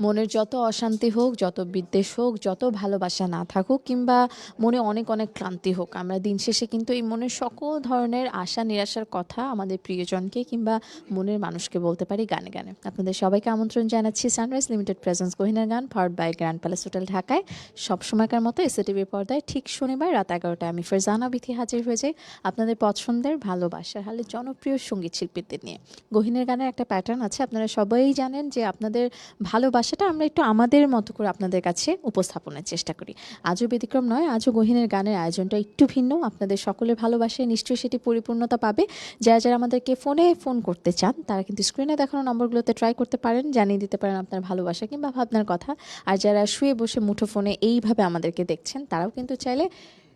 মনের যত অশান্তি হোক, যত বিদ্বেষ হোক, যত ভালোবাসা না থাকুক কিংবা মনে অনেক অনেক ক্লান্তি হোক, আমরা দিন শেষে কিন্তু এই মনের সকল ধরনের আশা নিরাশার কথা আমাদের প্রিয়জনকে কিংবা মনের মানুষকে বলতে পারি গানে গানে। আপনাদের সবাইকে আমন্ত্রণ জানাচ্ছি সানরাইজ লিমিটেড প্রেজেন্স গহিনার গান powered by Grand Palace Hotel ঢাকায়। সবসময়কার মতো এসএটিভির পর্দায় ঠিক শনিবার রাত 11টায় আমি ফারজানা বিথি হাজির হয়ে যাই আপনাদের পছন্দের ভালোবাসার হালে জনপ্রিয় সঙ্গীত শিল্পীদের নিয়ে। গহিনের গানের একটা প্যাটার্ন আছে, আপনারা সবাই জানেন যে আপনাদের ভালোবাসাটা আমরা একটু আমাদের মতো করে আপনাদের কাছে উপস্থাপনের চেষ্টা করি। আজও ব্যতিক্রম নয়, আজও গহিনের গানের আয়োজনটা একটু ভিন্ন। আপনাদের সকলের ভালোবাসায় নিশ্চয়ই সেটি পরিপূর্ণতা পাবে। যারা যারা আমাদেরকে ফোন করতে চান তারা কিন্তু স্ক্রিনে দেখানো নম্বরগুলোতে ট্রাই করতে পারেন, জানিয়ে দিতে পারেন আপনার ভালোবাসা কিংবা ভাবনার কথা। আর যারা শুয়ে বসে মুঠো ফোনে এইভাবে আমাদেরকে দেখছেন তারাও কিন্তু চাইলে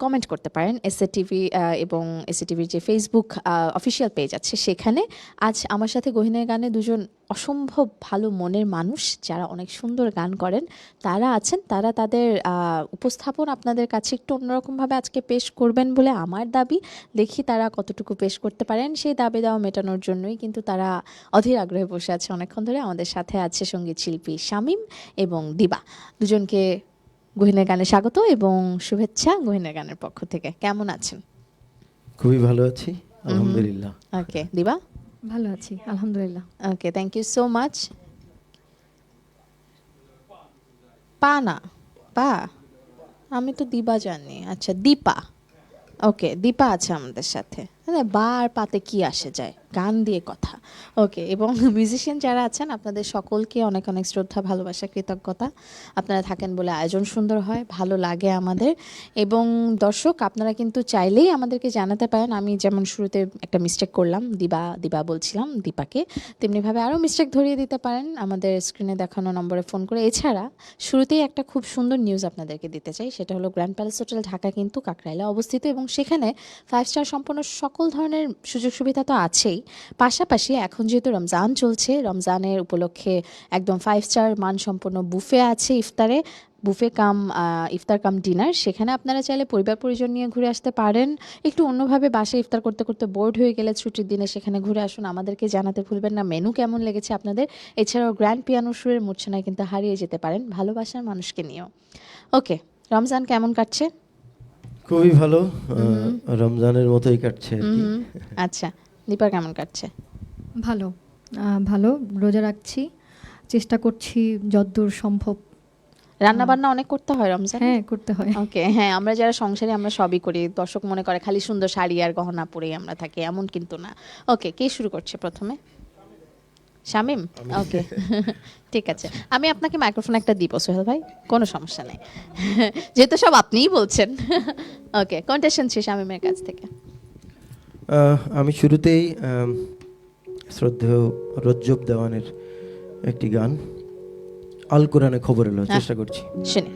কমেন্ট করতে পারেন এসএটিভি এবং এসএটিভির যে ফেসবুক অফিসিয়াল পেজ আছে সেখানে। আজ আমার সাথে গহিনের গানে দুজন অসম্ভব ভালো মনের মানুষ যারা অনেক সুন্দর গান করেন তারা আছেন। তারা তাদের উপস্থাপন আপনাদের কাছে একটু অন্যরকমভাবে আজকে পেশ করবেন বলে আমার দাবি। দেখি তারা কতটুকু পেশ করতে পারেন, সেই দাবি দেওয়া মেটানোর জন্যই কিন্তু তারা অধীর আগ্রহে বসে আছে অনেকক্ষণ ধরে। আমাদের সাথে আছে সঙ্গীত শিল্পী শামীম এবং দিবা। দুজনকে গহিনের গানে স্বাগত এবং শুভেচ্ছা গহিনের গানের পক্ষ থেকে। কেমন আছেন? খুবই ভালো আছি, আলহামদুলিল্লাহ। ওকে, দিবা? ভালো আছি আলহামদুলিল্লাহ। ওকে, থ্যাংক ইউ সো মাচ। পা না, পা, আমি তো দিবা জানি। আচ্ছা, দীপা। ওকে, দীপা আছে আমাদের সাথে। বা আর পাতে কি আসে যায়, গান দিয়ে কথা। ওকে, এবং মিউজিশিয়ান যারা আছেন আপনাদের সকলকে অনেক অনেক শ্রদ্ধা, ভালোবাসা, কৃতজ্ঞতা। আপনারা থাকেন বলে আয়োজন সুন্দর হয়, ভালো লাগে আমাদের। এবং দর্শক আপনারা কিন্তু চাইলেই আমাদেরকে জানাতে পারেন। আমি যেমন শুরুতে একটা মিস্টেক করলাম, দিবা দিবা বলছিলাম দীপাকে, তেমনিভাবে আরও মিস্টেক ধরিয়ে দিতে পারেন আমাদের স্ক্রিনে দেখানো নম্বরে ফোন করে। এছাড়া শুরুতেই একটা খুব সুন্দর নিউজ আপনাদেরকে দিতে চাই, সেটা হলো গ্র্যান্ড প্যালেস হোটেল ঢাকা কিন্তু কাকরাইলে অবস্থিত এবং সেখানে 5 স্টার সম্পন্ন সকল ধরনের সুযোগ সুবিধা তো আছেই। পাশাপাশি এখন যেহেতু রমজান চলছে, রমজানের উপলক্ষে একদম 5 স্টার মানসম্পন্ন বুফে আছে, বুফে কাম ইফতার কাম ডিনার। সেখানে আপনারা চাইলে পরিবার পরিজন নিয়ে ঘুরে আসতে পারেন। একটু অন্যভাবে বাসায় ইফতার করতে করতে বোর্ড হয়ে গেলে ছুটির দিনে সেখানে ঘুরে আসুন। আমাদেরকে জানাতে ভুলবেন না মেনু কেমন লেগেছে আপনাদের। এছাড়াও গ্র্যান্ড পিয়ানো সুরের মূর্ছনায় কিন্তু হারিয়ে যেতে পারেন ভালোবাসার মানুষকে নিয়েও। ওকে, রমজান কেমন কাটছে? খুবই ভালো, রমজানের মতোই কাটছে আর কি। আচ্ছা, দীপার কেমন কাটছে? ভালো ভালো, রোজা রাখছি, চেষ্টা করছি যতদূর সম্ভব। রান্না বান্না অনেক করতে হয় রমজান? হ্যাঁ, করতে হয়। ওকে, হ্যাঁ, আমরা যারা সংসারে আমরা সবই করি। দর্শক মনে করে খালি সুন্দর শাড়ি আর গহনা পরেই আমরা থাকি, এমন কিন্তু না। ওকে, কে শুরু করছে প্রথমে? শামীম? ওকে, ঠিক আছে। আমি আপনাকে মাইক্রোফোন একটা দিব সোহেল ভাই, কোনো সমস্যা নেই, যেহেতু সব আপনিই বলছেন। ওকে, কোনটা শুনছি শামীমের কাছ থেকে? আমি শুরুতেই শ্রদ্ধেয় রজ্জব দেওয়ানের একটি গান আল কোরআনে খবর এলো চেষ্টা করছি। শুনি।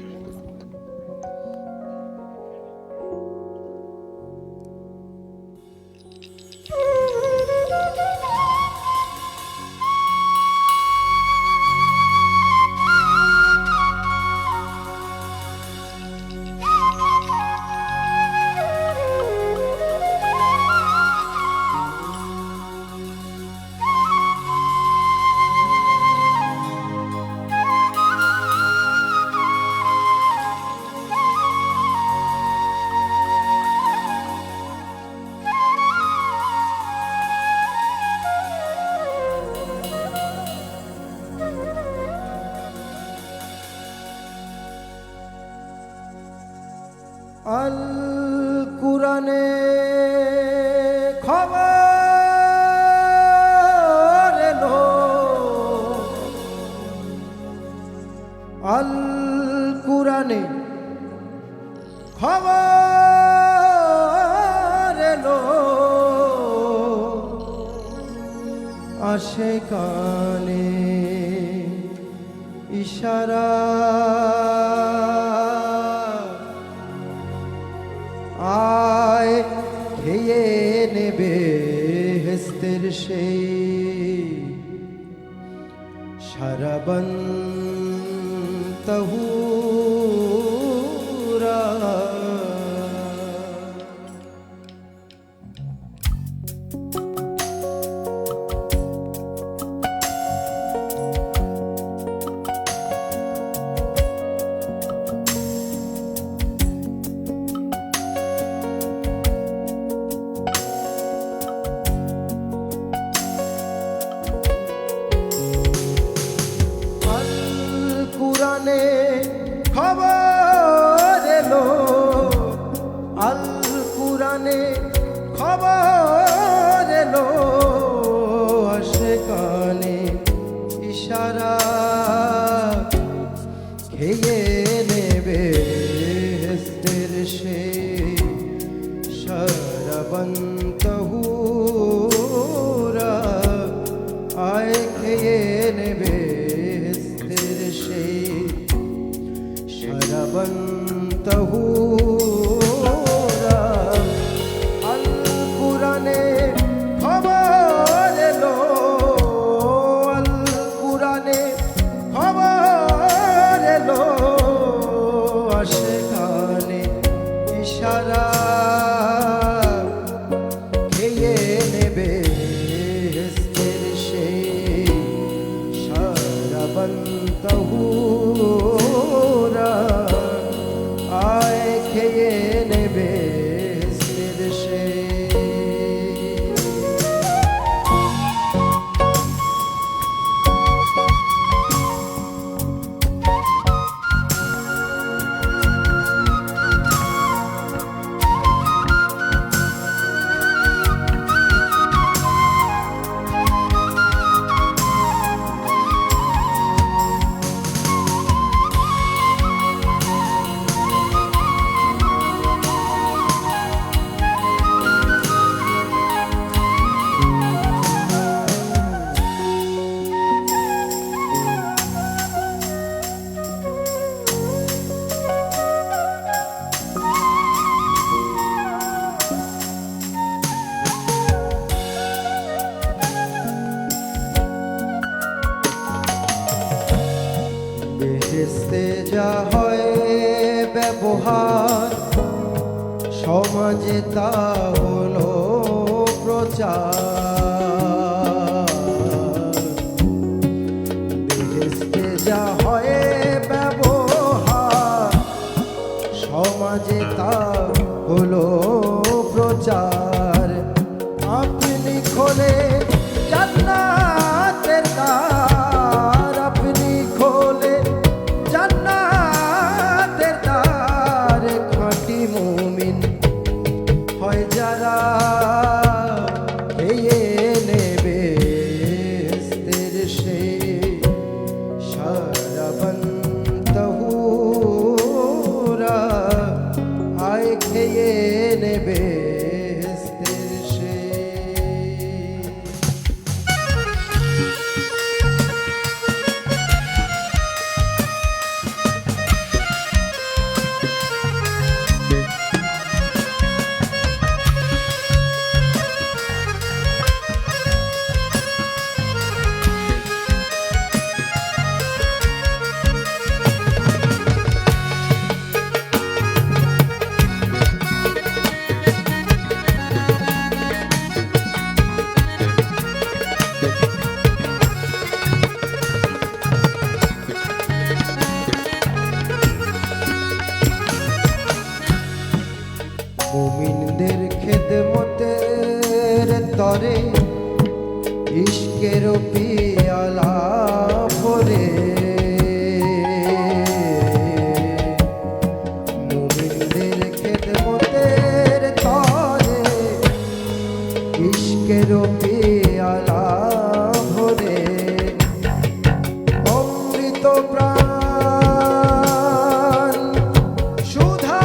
আল কুরআনে খবর এলো, আল কুরআনে খবর এলো, আসে কানে ইশারা, আয় খেয়ে নেবে হেস্তের সেই সারাবন তহুরা। খেয়ে নেবে হেস্তের সেই শরবন্ত হুরা আয় খেয়ে নেবে হেস্তের সেই শরবন্ত হুরা আল কুরআনে খবর এলো আল কুরআনে খবর এলো সেখানে ইশারা খেয়ে নেবে হেস্তের সেই শরবন্ত হুরা আয় খেয়ে নেবে হেস্তের সেই বেহেশতে যা হয় ব্যবহার সমাজে তা হলো প্রচার বেহেশতে যা হয় ব্যবহার সমাজে তা হলো প্রচার আপনি খোলে জান্নাতের দ্বার আপনি খোলে জান্নাতের দ্বার খাঁটি মুমিন হয় যারা খেয়ে নেবে হেস্তের সেই শরবন্ত হুরা আয় খেয়ে নেবে হেস্তের সেই মুমিনদের খেদমতের তরে ইশকের পিয়ালা ভরে মুমিনদের খেদমতের তরে ইশকের পিয়ালা ভরে অমৃত প্রাণ সুধা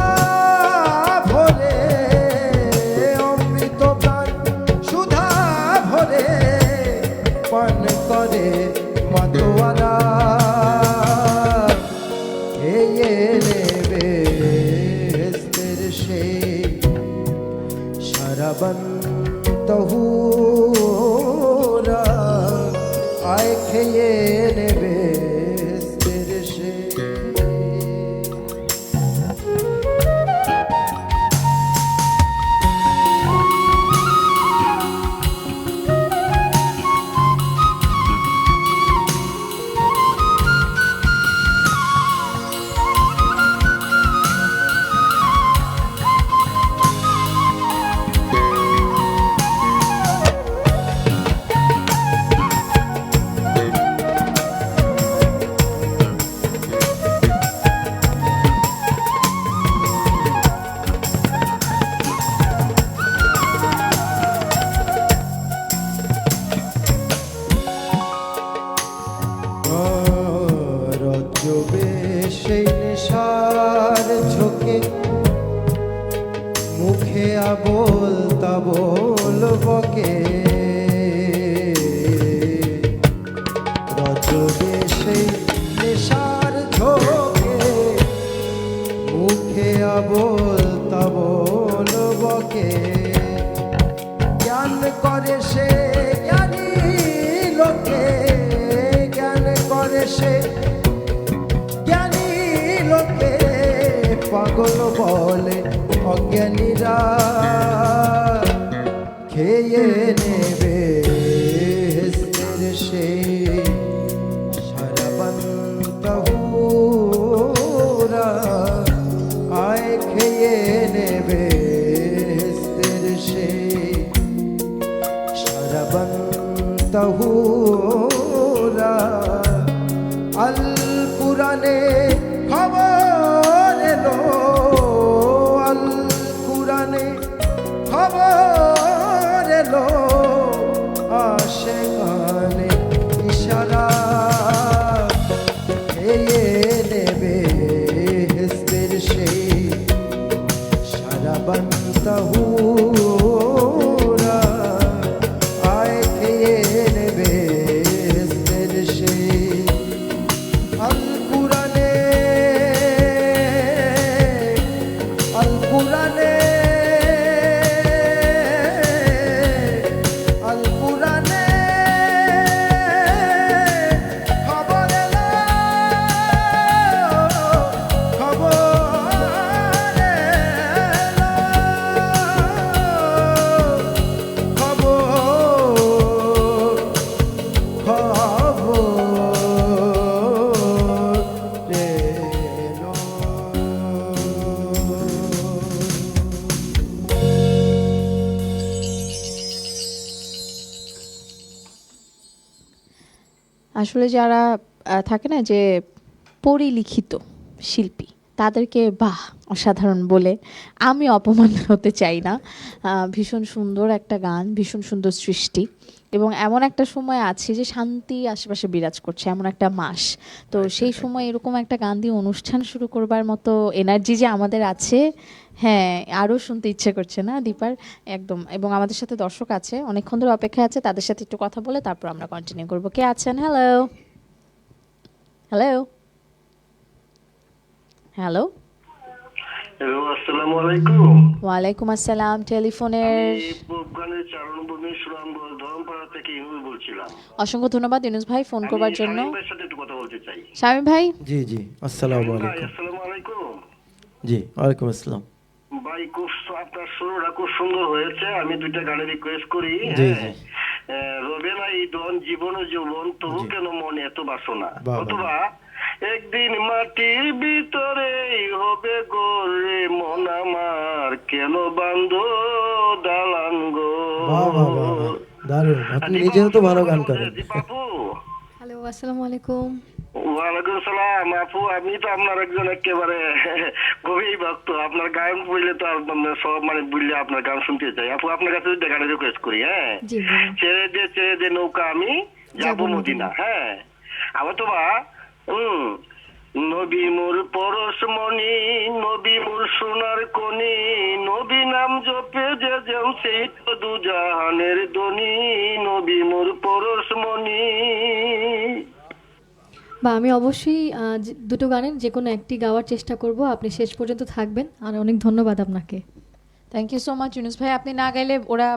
ভরে অমৃত প্রাণ সুধা ভরে পান করে মাতোয়ারা খেয়ে নেবে হেস্তের সেই শরবন্ত হুরা আয় খেয়ে নেবে হেস্তের সেই সেই নেশার ঝোঁকে মুখে আবোল তাবোল বকে রজবে সেই নেশার ঝোঁকে মুখে আবোল তাবোল বকে জ্ঞান করে সে জ্ঞানী লোকে জ্ঞান করে সে জ্ঞানী লোকে পাগল বলে অজ্ঞানীরা খেয়ে নেবে হেসের সেই সারাবন্তহুরা আয় খেয়ে নেবে হেসের সেই সারাবন্তহুরা আল কুরআনে খবর এলো আল কুরআনে খবর এলো আশেকানে ইশারা খেয়ে নেবে হেসের সেই সারাবন্তহুরা আয় খেয়ে নেবে হেসের সেই আল কুরআনে আল কুরআনে আল কুরআনে খবর এলো খবর এলো আসলে যারা থাকে না যে পরিলিখিত শিল্পী, তাদেরকে বাহ অসাধারণ বলে আমি অপমান হতে চাই না। ভীষণ সুন্দর একটা গান, ভীষণ সুন্দর সৃষ্টি, এবং এমন একটা সময় আছে যে শান্তি আশেপাশে বিরাজ করছে, এমন একটা মাস। তো সেই সময় এরকম একটা গান দিয়ে অনুষ্ঠান শুরু করবার মতো এনার্জি যে আমাদের আছে, হ্যাঁ, আরও শুনতে ইচ্ছে করছে না দীপার, একদম। এবং আমাদের সাথে দর্শক আছে, অনেকক্ষণ ধরে অপেক্ষায় আছে, তাদের সাথে একটু কথা বলে তারপর আমরা কন্টিনিউ করবো। কে আছেন? হ্যালো হ্যালো হ্যালো হ্যালো, আসসালামু আলাইকুম। ওয়ালাইকুম আসসালাম। টেলিফোনের প্রোগ্রামের চারণভূমি সুরামগঞ্জ ধরমপাড়া থেকে ইনুস বলছিলাম। অসংখ্য ধন্যবাদ ইউনুস ভাই ফোন করবার জন্য। আমি সাথে একটু কথা বলতে চাই। শামীম ভাই, জি জি, আসসালামু আলাইকুম। আসসালামু আলাইকুম জি, ওয়ালাইকুম আসসালাম। ভাই, খুব আপনার সুরটা খুব সুন্দর হয়েছে। আমি দুইটা গানের রিকোয়েস্ট করি। জি জি, রবে না এই দন জীবন যৌবন, তবু জি। কেন মনে এত বাসনা, বাহ, অথবা একদিন মাটির ভিতরে হবে গোরে মন আমার, কেন বান্ধ দালান গো। বাহ বাহ বাহ বাহ, দারুণ। আপনি নিজেও তো ভালো গান করেন। বাপু, হ্যালো, আসসালামু আলাইকুম। ওয়ালাইকুম সালাম। আপু, আমি তো আপনার একজন একেবারে গভীর ভক্ত। আপনার গান বললে তো সব বুঝলে আপনার গান শুনতে চাই। আপু, আপনার কাছে যদি গানের রিকোয়েস্ট করি। হ্যাঁ, জি বলুন। ছেড়ে দে নৌকা আমি যাবো মদিনা। হ্যাঁ, আবার তো বা নবী মোর পরশমণি, নবী মোর সোনার কনি, নবী নাম জপে যে যেন সেই তো দুজাহানের ধনী, নবী মোর পরশমণি। বা আমি অবশ্যই দুটো গানের যে কোনো একটি গাওয়ার চেষ্টা করব। আপনি শেষ পর্যন্ত থাকবেন, আর অনেক ধন্যবাদ আপনাকে। Thank you so much Yunus ভাই। আপনি না গাইলে ওরা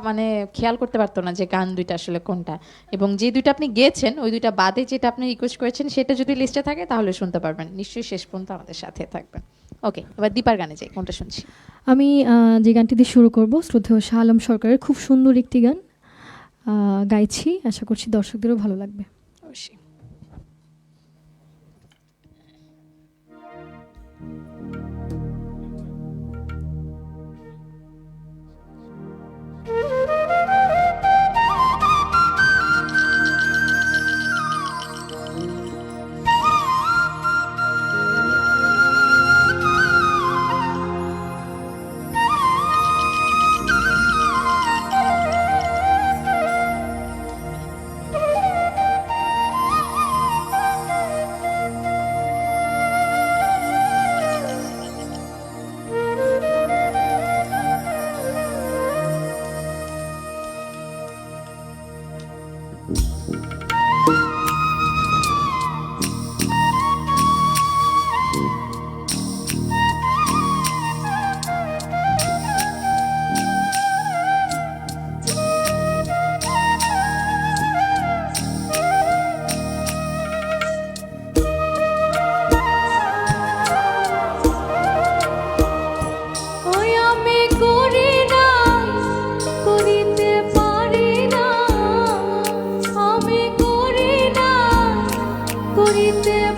খেয়াল করতে পারতো না যে গান দুইটা আসলে কোনটা, এবং যে দুইটা আপনি গেয়েছেন ওই দুইটা বাদে যেটা আপনি রিকোয়েস্ট করেছেন সেটা যদি লিস্টে থাকে তাহলে শুনতে পারবেন। নিশ্চয়ই শেষ পর্যন্ত আমাদের সাথে থাকবেন। ওকে, এবার দীপার গানে যাই, কোনটা শুনছি? আমি যে গানটি দিয়ে শুরু করব, শ্রদ্ধেয় শাহ আলম সরকারের খুব সুন্দর একটি গান গাইছি। আশা করছি দর্শকদেরও ভালো লাগবে। অবশ্যই।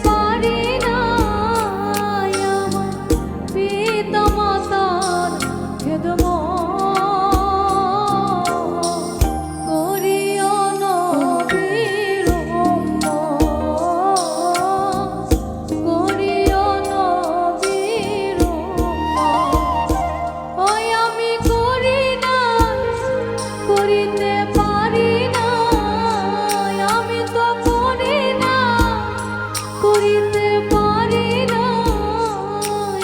পারি না আমার পিতা মাতার খেদমত করিও নবীর উম্মত করিও নবীর উম্মত ওই আমি করি না করিতে পারি না আমি তো করি না করিতে পারি না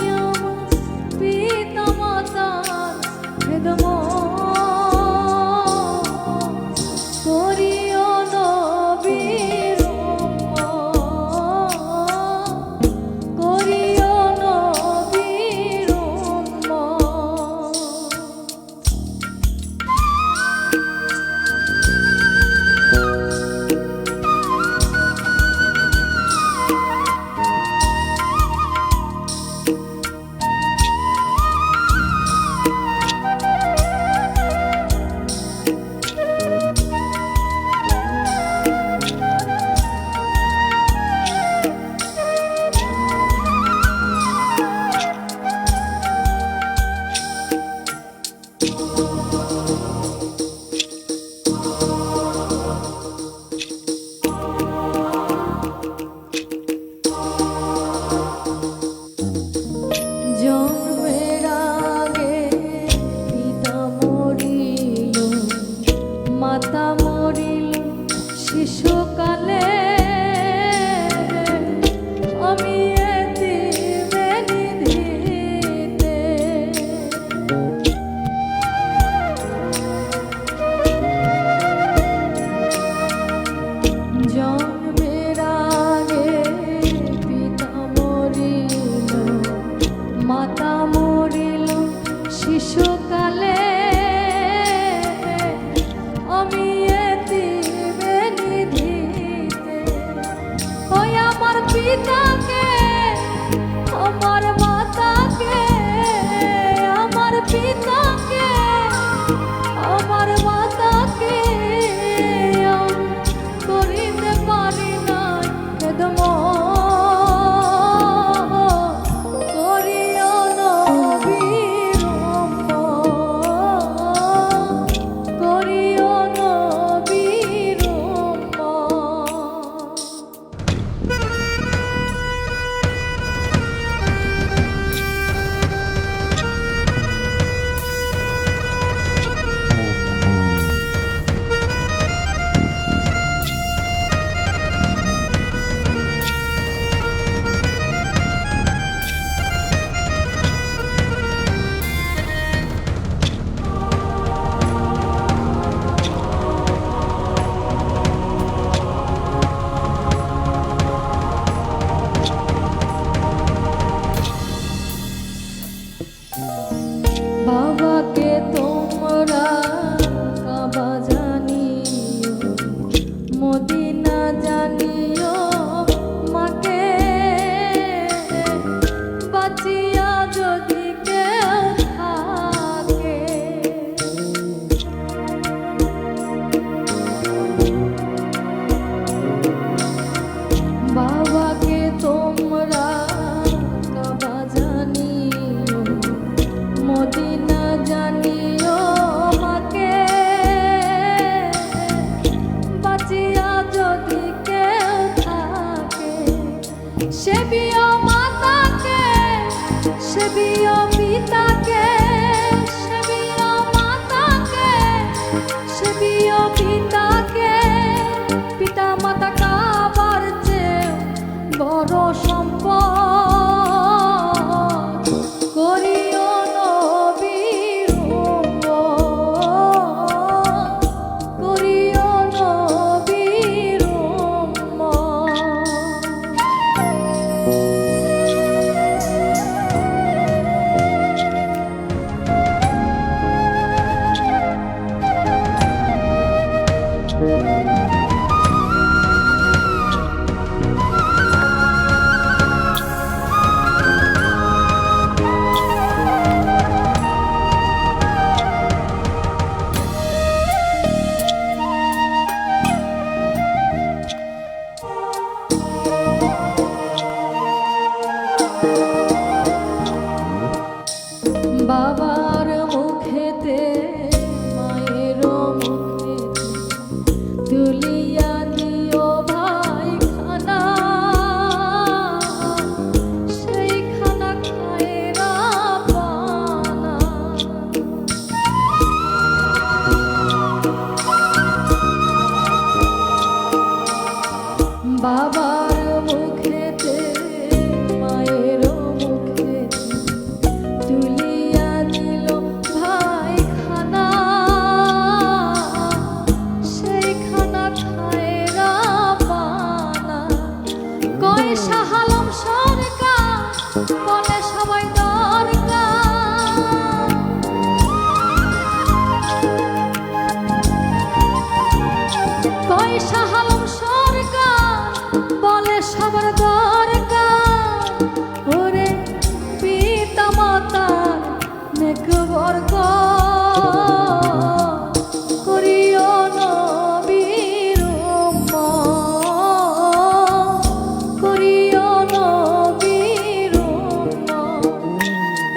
আমার পিতা মাতার খেদমত করিও নবীর উম্মত করিও নবীর উম্মত জন্মের আগে পিতা মরিল মাতা মরিল শিশুকালে আমি এতিমে নিধিতে জন্মের আগে পিতা মরিল মাতা মরিল শিশুকালে আমি এতিমে নিধিতে ওই আমার পিতাকে আমার মাতাকে আমার পিতাকে আমার মাতাকে আমি করিতে পারি না খেদমত করিও নবীর উম্মত করিও নবীর উম্মত বাবাকে তোমরা কাবা জানিও মদিনা জানিও মাকে বাঁচিয়া যদি কেউ থাকে বাবাকে তোমরা কাবা জানিও মদিনা জানিও মাকে বাঁচিয়া যদি কেউ থাকে সেবিও মাতাকে সেবিও পিতাকে সেবিও মাতাকে সেবিও পিতাকে পিতা মাতা কাবার চেয়ে বড় সম্পদ করিও নবীর উম্মত করিও নবীর উম্মত পয়সা হালম সরকার বলে সবাই দরকার, পয়সা হালম সরকার বলে সবার দরকার, ওরে পিতা মাতার নেক বরকত করিও নবীর উম্মত, করিও নবীর উম্মত।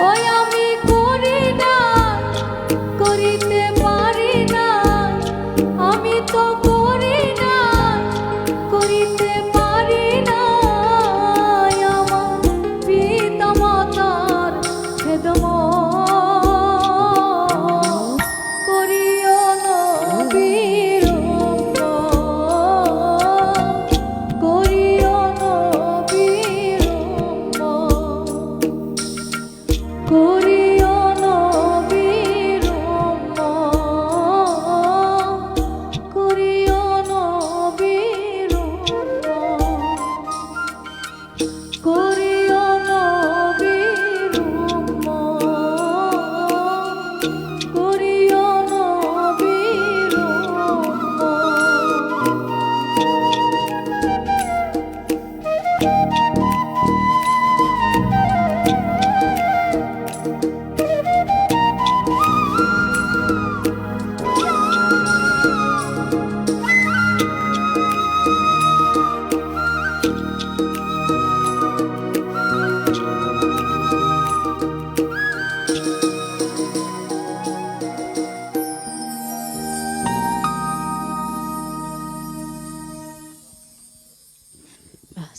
ওই আমি করি না, করিতে পারি না, আমি তো করি না, করিতে পারি না, আমার পিতা মাতার খেদমত করিও নবীর উম্মত, করিও নবীর উম্মত, করিও নবীর উম্মত, করিও নবীর উম্মত, করিও নবীর উম্মত, করিও নবীর উম্মত।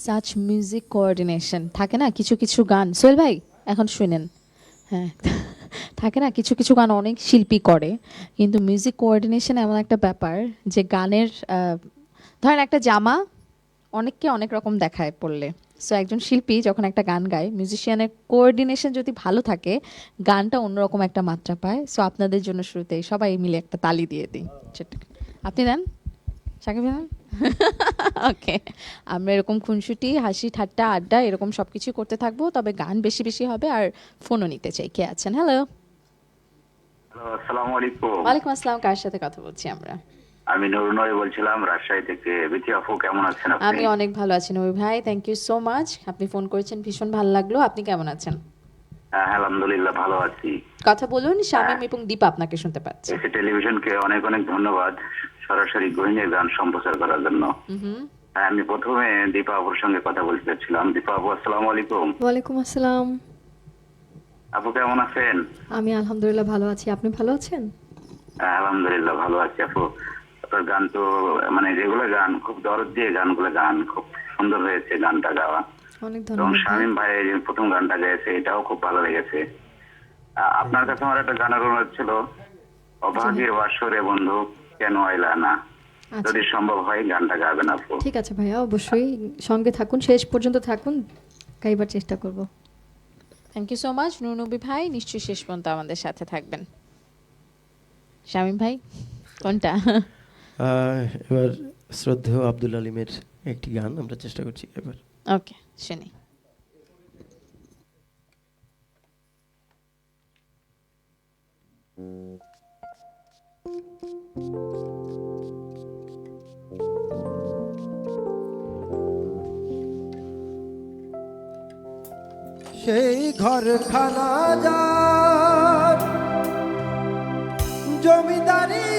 সাচ মিউজিক কোঅর্ডিনেশন থাকে না কিছু কিছু গান, সোহেল ভাই এখন শুনেন, হ্যাঁ থাকে না কিছু কিছু গান অনেক শিল্পী করে, কিন্তু মিউজিক কোঅর্ডিনেশন এমন একটা ব্যাপার যে গানের ধরেন একটা জামা অনেককে অনেক রকম দেখায় পড়লে, সো একজন শিল্পী যখন একটা গান গায় মিউজিশিয়ানের কোঅর্ডিনেশন যদি ভালো থাকে গানটা অন্যরকম একটা মাত্রা পায়। সো আপনাদের জন্য শুরুতেই সবাই মিলে একটা তালি দিয়ে দিই, ছোট্ট। আপনি দেন সাকিব ভাই? ওকে, আমরা এরকম খুনসুটি হাসি ঠাট্টা আড্ডা এরকম সব কিছু করতে থাকবো, তবে গান বেশি বেশি হবে আর ফোনও নিতে চাই। কে আছেন? হ্যালো, আসসালামু আলাইকুম। ওয়ালাইকুম আসসালাম। কার সাথে কথা বলছি আমরা? আমি নুরুন্নয় বলছিলাম রাজশাহী থেকে। বিথি আপু কেমন আছেন আপনি? আমি অনেক ভালো আছি নবী ভাই, থ্যাংক ইউ সো মাচ। আপনি ফোন করেছেন, ভীষণ ভালো লাগলো। আপনি কেমন আছেন? হ্যাঁ, আলহামদুলিল্লাহ ভালো আছি। কথা বলুন, শামীম এবং দীপা আপনাকে শুনতে পাচ্ছে। এসে টেলিভিশনকে অনেক অনেক ধন্যবাদ সরাসরি গহিনের গান সম্প্রচার করার জন্য। হ্যাঁ, আমি প্রথমে দীপা আপুর সঙ্গে কথা বলতে চাচ্ছিলাম। দীপা আপু আসসালামু আলাইকুম। ওয়ালাইকুম আসসালাম। আপু কেমন আছেন? আমি আলহামদুলিল্লাহ ভালো আছি, আপনি ভালো আছেন? হ্যাঁ, আলহামদুলিল্লাহ ভালো আছি আপু। আপনার গান তো মানে যেগুলো গান খুব দরদ দিয়ে গানগুলো গান খুব সুন্দর হয়েছে গানটা গাওয়া। অনেক এবং ধন্যবাদ। শামীম ভাই যে প্রথম গানটা গেয়েছে এটাও খুব ভালো লেগেছে। আপনার কাছে আমার একটা গানের অনুরোধ ছিল, অভাগীর বাসরে বন্ধু কেন আইলা না, আচ্ছা। যদি সম্ভব হয় গানটা গাবেন আপু। ঠিক আছে ভাইয়া, অবশ্যই সঙ্গে থাকুন, শেষ পর্যন্ত থাকুন, গাইবার চেষ্টা করব। থ্যাংক ইউ সো মাচ নূর নবী ভাই, নিশ্চয়ই শেষ পর্যন্ত আমাদের সাথে থাকবেন। শামীম ভাই কোনটা? এবার শ্রদ্ধেয় আব্দুল আলিমের একটি গান আমরা চেষ্টা করছি এবার। ওকে, শুনি। সেই ঘরখানা যার জমিদারি,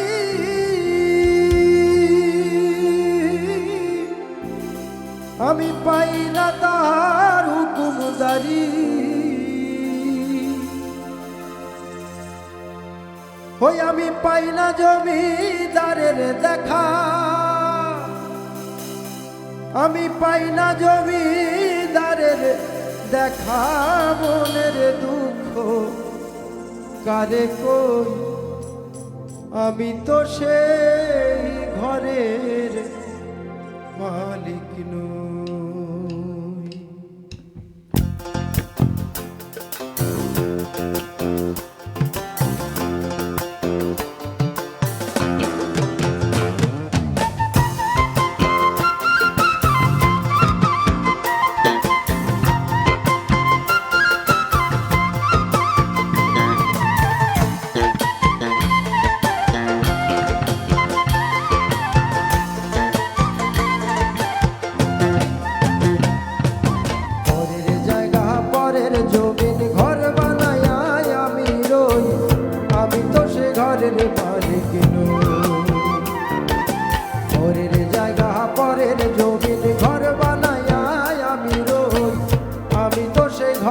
আমি পাই না তার হুকুমদারি, ওই আমি পাই না জমিদারের দেখা, আমি পাই না জমিদারের দেখা, মনের দুঃখ কারে কই, আমি তো সেই ঘরের মালিক নই।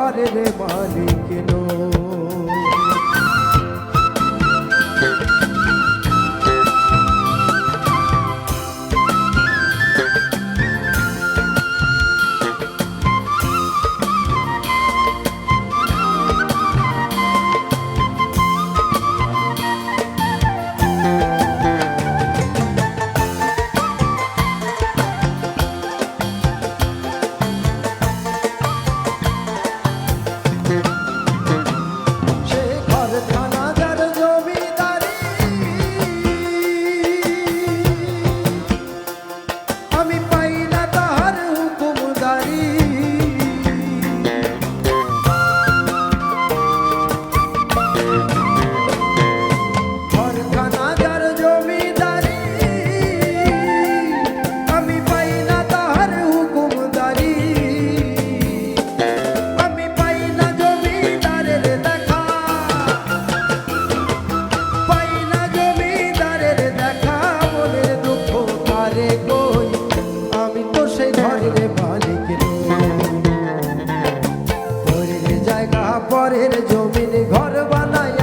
ঘরের মালিক নই। সে ঘরখানা যার জমিদারি, আমি পাই না তাহার হুকুমদারি। ঘরখানা যার জমিদারি, আমি পাই না তাহার হুকুমদারি। আমি পাই না জমিদারের দেখা, পাই না জমিদারের দেখা, মনের দুঃখ কারে কই, আমি তো সেই ঘরের মালিক নই। পরের জায়গা পরের জমিন ঘর বানায়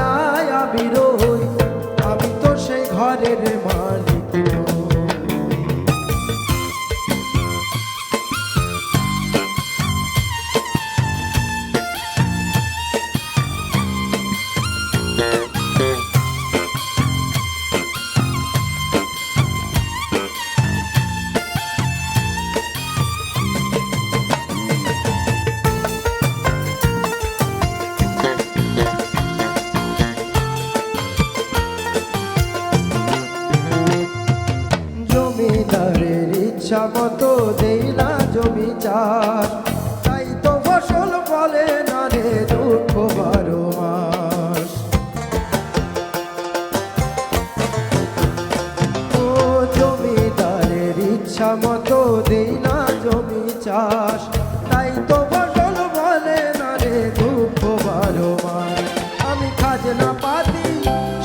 আমি রই, আমি তো সেই ঘরের মালিক নই। জমিদারের ইচ্ছা মতো দেই না জমি চাষ, তাই তো ফসল ফলে না রে দুঃখ 12 মাস। ও জমিদারের ইচ্ছা মতো দেই না জমি চাষ, তাই তো ফসল ফলে না রে দুঃখ 12 মাস। আমি খাজনা পাতি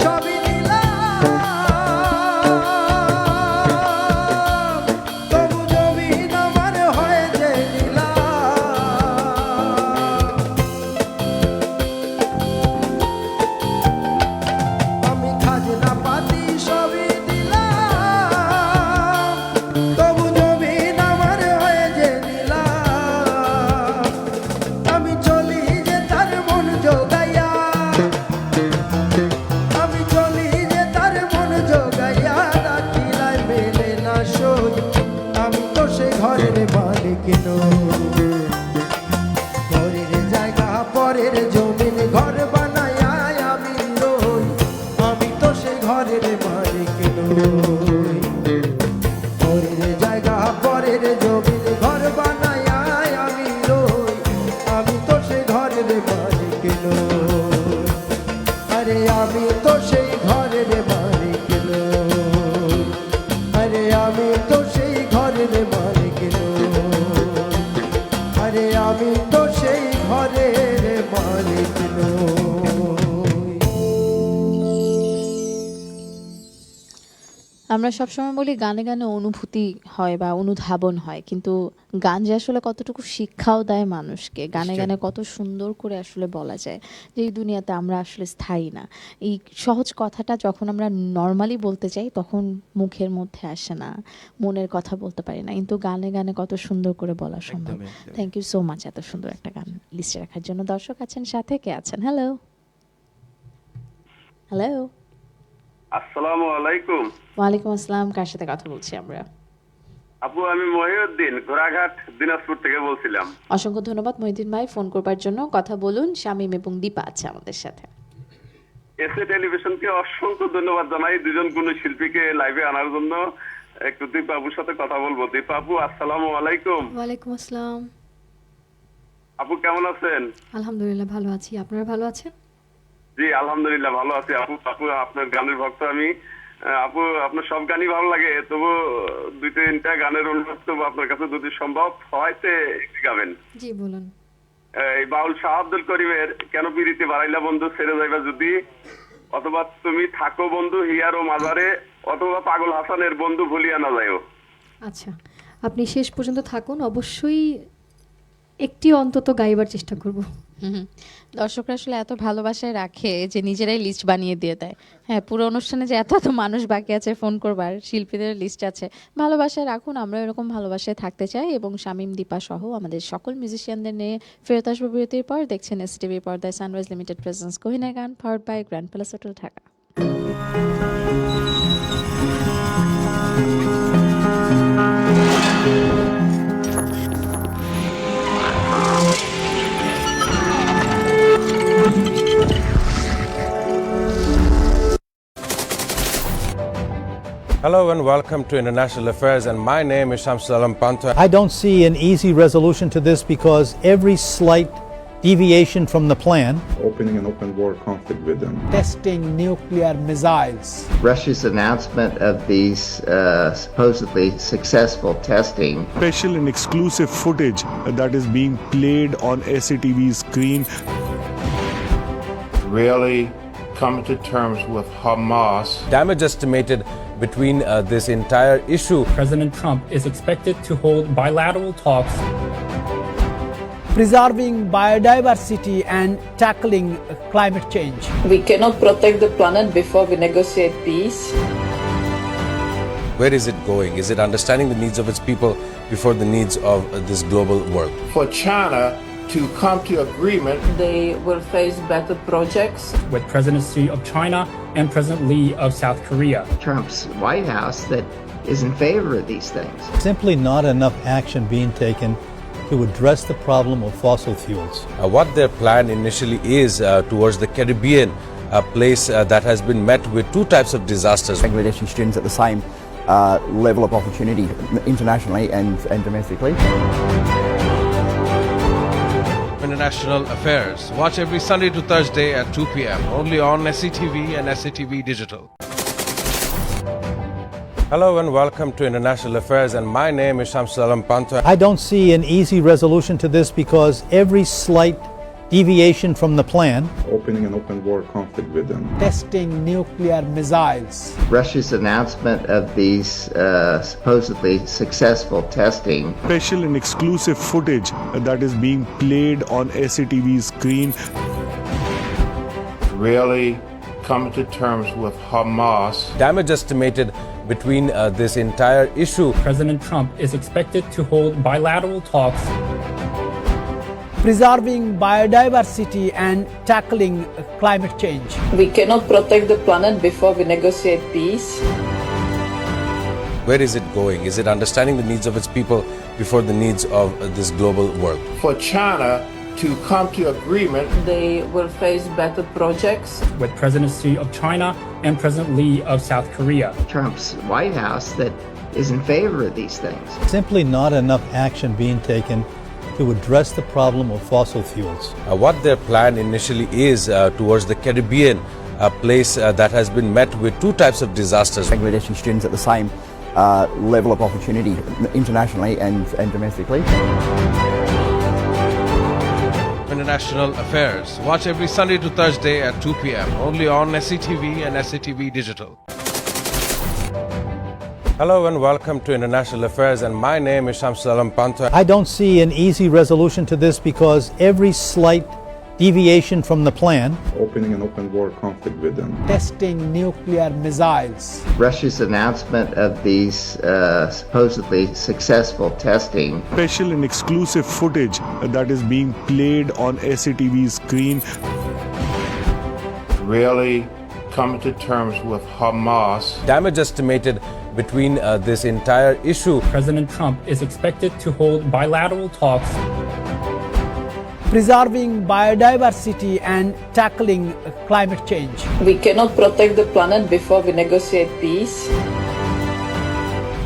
সবই দিলাম, তবু জমিন আমার হয় যে নিলাম। আমি খাজনা পাতি সবই দিলাম, তবু জমিন আমার হয় যে নিলাম। আমি চলি যে তার মন জোগাইয়া, আমি চলি যে তার মন জোগাইয়া, রাখিলাই মেলে না শোধ, আমি তো সেই ঘরের মালিক নই। পরের জায়গা পরের জমিন ঘর বানায় আমি রই, আমি তো সেই ঘরের মালিক নই। পরের জায়গা পরের জমিন ঘর বানায় আমি রই, আমি তো সেই ঘরের মালিক নই। আরে আমি তো সেই ঘরের মালিক নই, আরে আমি তো সেই ঘরের মালিক নই, আরে আমি তো সেই ঘরের মালিক নই। আমরা সবসময় বলি গানে গানে অনুভূতি হয় বা অনুধাবন হয়, কিন্তু গান যে আসলে কতটুকু শিক্ষাও দেয় মানুষকে, গানে গানে কত সুন্দর করে আসলে বলা যায় যে এই দুনিয়াতে আমরা আসলে স্থায়ী না। এই সহজ কথাটা যখন আমরা নর্মালি বলতে চাই তখন মুখের মধ্যে আসে না, মনের কথা বলতে পারি না, কিন্তু গানে গানে কত সুন্দর করে বলা সম্ভব। একদমই, একদমই। থ্যাংক ইউ সো মাচ এত সুন্দর একটা গান লিস্টে রাখার জন্য। দর্শক আছেন সাথে, কে আছেন? হ্যালো হ্যালো, আসসালামু আলাইকুম। ওয়ালাইকুম আসসালাম। কার সাথে কথা বলছি আমরা? আপু আমি মহিউদ্দিন, ঘোড়াঘাট, দিনাজপুর থেকে বলছিলাম। অসংখ্য ধন্যবাদ মহিউদ্দিন ভাই ফোন করবার জন্য। কথা বলুন, শামীম এবং দীপা আছে আমাদের সাথে। এসএ টেলিভিশনকে অসংখ্য ধন্যবাদ জানাই দুজন কোন শিল্পীকে লাইভে আনার জন্য। একটু দীপা আপুর সাথে কথা বলবো। দীপা আপু আসসালামু আলাইকুম। ওয়ালাইকুম আসসালাম। আপু কেমন আছেন? আলহামদুলিল্লাহ ভালো আছি, আপনারা ভালো আছেন? জি আলহামদুলিল্লাহ ভালো আছি। আপু আপু আপনার গানের ভক্ত আমি। আপু আপনার সব গানই ভালো লাগে, তবু দুই তিনটা গানের অনুরোধ করবো আপনার কাছে, যদি সম্ভব হয় একটি গাবেন। জি বলুন। এই বাউল শাহ আব্দুল করিমের কেন পিরিতে বাড়াইলা বন্ধু ছেড়ে যাইবা যদি, অথবা তুমি থাকো বন্ধু হিয়ার ও মাজারে, অথবা পাগল হাসানের বন্ধু ভুলিয়া না যায়ও। আচ্ছা, আপনি শেষ পর্যন্ত থাকুন, অবশ্যই একটি অন্তত গাইবার চেষ্টা করব। হুম। দর্শকরা আসলে এত ভালোবাসায় রাখে যে নিজেরাই লিস্ট বানিয়ে দিয়ে দেয়। হ্যাঁ, পুরো অনুষ্ঠানে যে এত মানুষ বাকি আছে ফোন করবার, শিল্পীদের লিস্ট আছে। ভালোবাসায় রাখুন, আমরা এরকম ভালোবাসায় থাকতে চাই এবং শামীম দীপা সহ আমাদের সকল মিউজিশিয়ানদের নিয়ে ফেরত আসবো বিরতির পর। দেখছেন এসটিভি পর্দায় সানরাইজ লিমিটেড প্রেজেন্স কোহিনা গান, powered by Grand Palace Hotel Dhaka. Hello and welcome to International Affairs, and my name is Shamsul Alam Panta. I don't see an easy resolution to this because every slight deviation from the plan opening an open war conflict with them. Testing nuclear missiles. Russia's announcement of these supposedly successful testing. Special and exclusive footage that is being played on SATV screen. Really come to terms with Hamas. Damage estimated between this entire issue. President Trump is expected to hold bilateral talks. Preserving biodiversity and tackling climate change. We cannot protect the planet before we negotiate peace. Where is it going? Is it understanding the needs of its people before the needs of this global world? For China to come to agreement. They will face better projects. With President Xi of China and President Lee of South Korea. Trump's White House that is in favor of these things. Simply not enough action being taken to address the problem of fossil fuels. What their plan initially is towards the Caribbean, a place that has been met with two types of disasters. Bangladeshi students at the same level of opportunity internationally and domestically. International Affairs. Watch every Sunday to Thursday at 2 p.m. only on SCTV and SCTV Digital. Hello and welcome to International Affairs, and my name is Shamsul Alam Panta. I don't see an easy resolution to this because every slight deviation from the plan opening an open war conflict with them. Testing nuclear missiles. Russia's announcement of these supposedly successful testing. Special and exclusive footage that is being played on SATV screen. Really come to terms with Hamas. Damage estimated between this entire issue. President Trump is expected to hold bilateral talks. Preserving biodiversity and tackling climate change. We cannot protect the planet before we negotiate peace. Where is it going? Is it understanding the needs of its people before the needs of this global world? For China to come to agreement. They will face better projects. With President Xi of China and President Lee of South Korea. Trump's White House that is in favor of these things. Simply not enough action being taken to address the problem of fossil fuels. What their plan initially is towards the Caribbean, a place that has been met with two types of disasters. Bangladeshi students at the same level of opportunity internationally and domestically. International Affairs. Watch every Sunday to Thursday at 2 p.m. only on SCTV and SCTV Digital. Hello and welcome to International Affairs, and my name is Shamsul Alam Panta. I don't see an easy resolution to this because every slight deviation from the plan opening an open war conflict with them. Testing nuclear missiles. Russia's announcement of these supposedly successful testing. Special and exclusive footage that is being played on SATV screen. Really come to terms with Hamas. Damage estimated between this entire issue. President Trump is expected to hold bilateral talks. Preserving biodiversity and tackling climate change. We cannot protect the planet before we negotiate peace.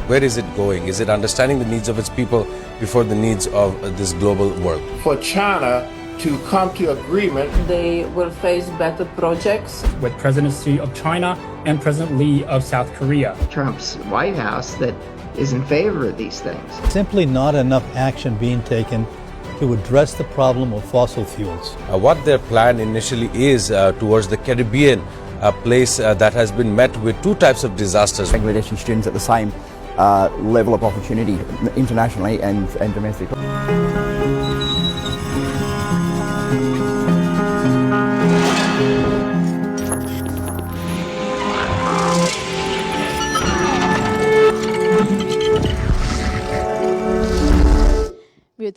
Where is it going? Is it understanding the needs of its people before the needs of this global world? For China to come to agreement. They will face better projects. With President Xi of China and President Lee of South Korea. Trump's White House that is in favor of these things. Simply not enough action being taken to address the problem of fossil fuels. What their plan initially is towards the Caribbean, a place that has been met with two types of disasters. Bangladeshi students at the same level of opportunity internationally and domestically.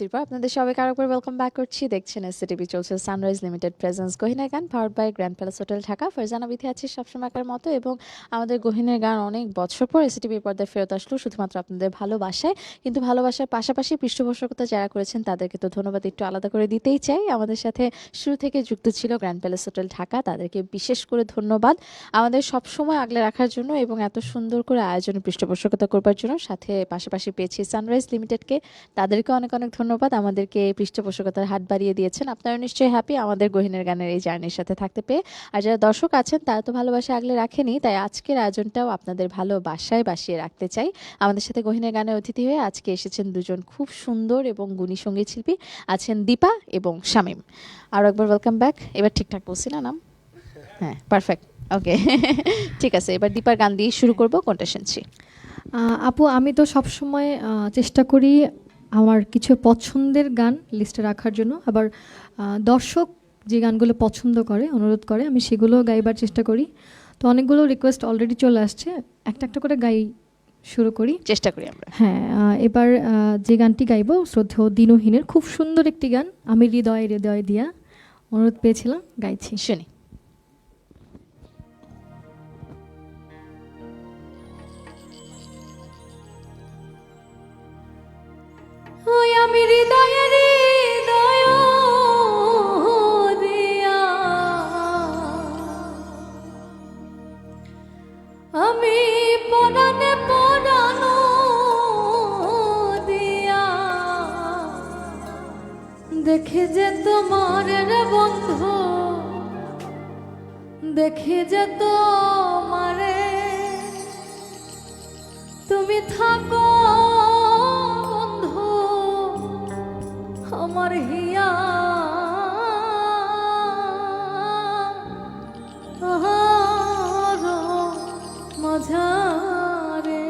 বিরতির পর আপনাদের সবাইকে আরেকবার welcome back করছি। দেখছেন STV, চলছে sunrise limited presence গহিনের গান, powered by Grand Palace Hotel Dhaka. Farzana Bithi আছি সবসময়কার মতো, এবং আমাদের গহিনের গান অনেক বছর পর এসটিভির পর্দায় ফেরত আসলো শুধুমাত্র আপনাদের ভালোবাসায়। কিন্তু ভালোবাসার পাশাপাশি পৃষ্ঠপোষকতা যারা করেছেন তাদেরকে তো ধন্যবাদ একটু আলাদা করে দিতেই চাই। আমাদের সাথে শুরু থেকে যুক্ত ছিল গ্র্যান্ড প্যালেস হোটেল ঢাকা, তাদেরকে বিশেষ করে ধন্যবাদ আমাদের সবসময় আগলে রাখার জন্য এবং এত সুন্দর করে আয়োজনে পৃষ্ঠপোষকতা করবার জন্য। সাথে পাশাপাশি পেয়েছি সানরাইজ লিমিটেডকে, তাদেরকে অনেক অনেক ধন্যবাদ, আমাদেরকে পৃষ্ঠপোষকতার হাত বাড়িয়ে দিয়েছেন। আপনারা নিশ্চয়ই হ্যাপি আমাদের গহিনের গানের এই জার্নির সাথে থাকতে পেয়ে। আর যারা দর্শক আছেন তারা তো ভালোবাসা আগলে রাখেনি, তাই আজকের আয়োজনটাও আপনাদের ভালোবাসায় বাসিয়ে রাখতে চাই। আমাদের সাথে গহিনের গানের অতিথি হয়ে আজকে এসেছেন দুজন খুব সুন্দর এবং গুণী সঙ্গীত শিল্পী, আছেন দীপা এবং শামীম। আরও একবার ওয়েলকাম ব্যাক। এবার ঠিকঠাক বলছি না নাম? হ্যাঁ, পারফেক্ট, ওকে। ঠিক আছে, এবার দীপার গান দিয়ে শুরু করবো। কোনটা শুনছি? আপু, আমি তো সবসময় চেষ্টা করি আমার কিছু পছন্দের গান লিস্টে রাখার জন্য, আবার দর্শক যে গানগুলো পছন্দ করে, অনুরোধ করে, আমি সেগুলো গাইবার চেষ্টা করি। তো অনেকগুলো রিকোয়েস্ট অলরেডি চলে আসছে, একটা একটা করে গাই শুরু করি, চেষ্টা করি আমরা। হ্যাঁ, এবার যে গানটি গাইবো শ্রদ্ধেয় দিনহীনের খুব সুন্দর একটি গান, আমি হৃদয়ে হৃদয় দিয়া, অনুরোধ পেয়েছিলাম, গাইছি, শুনি। ওই আমি হৃদয়ে হৃদয় দিয়া, আমি পরাণে পরানো দিয়া, দেখে যে তোমার রে বন্ধু, দেখে যে তোমারে, তুমি থাকো আমার হিয়া মাঝারে।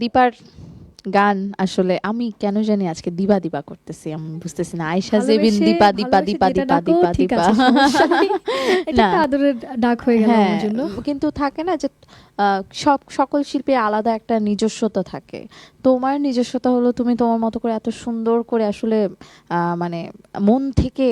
দীপার গান আসলে আমি কেন জানি আজকে দিবা দিবা করতেছি, আমি বুঝতেছি না। আয়েশা জেবিন দীপা দীপা দীপা দীপা দীপা দীপা এটা একটা আদরের ডাক হয়ে গেল আমার জন্য। কিন্তু থাকে না যে সকল শিল্পীর আলাদা একটা নিজস্বতা থাকে। তোমার নিজস্বতা হলো তুমি তোমার মতো করে এত সুন্দর করে আসলে মানে মন থেকে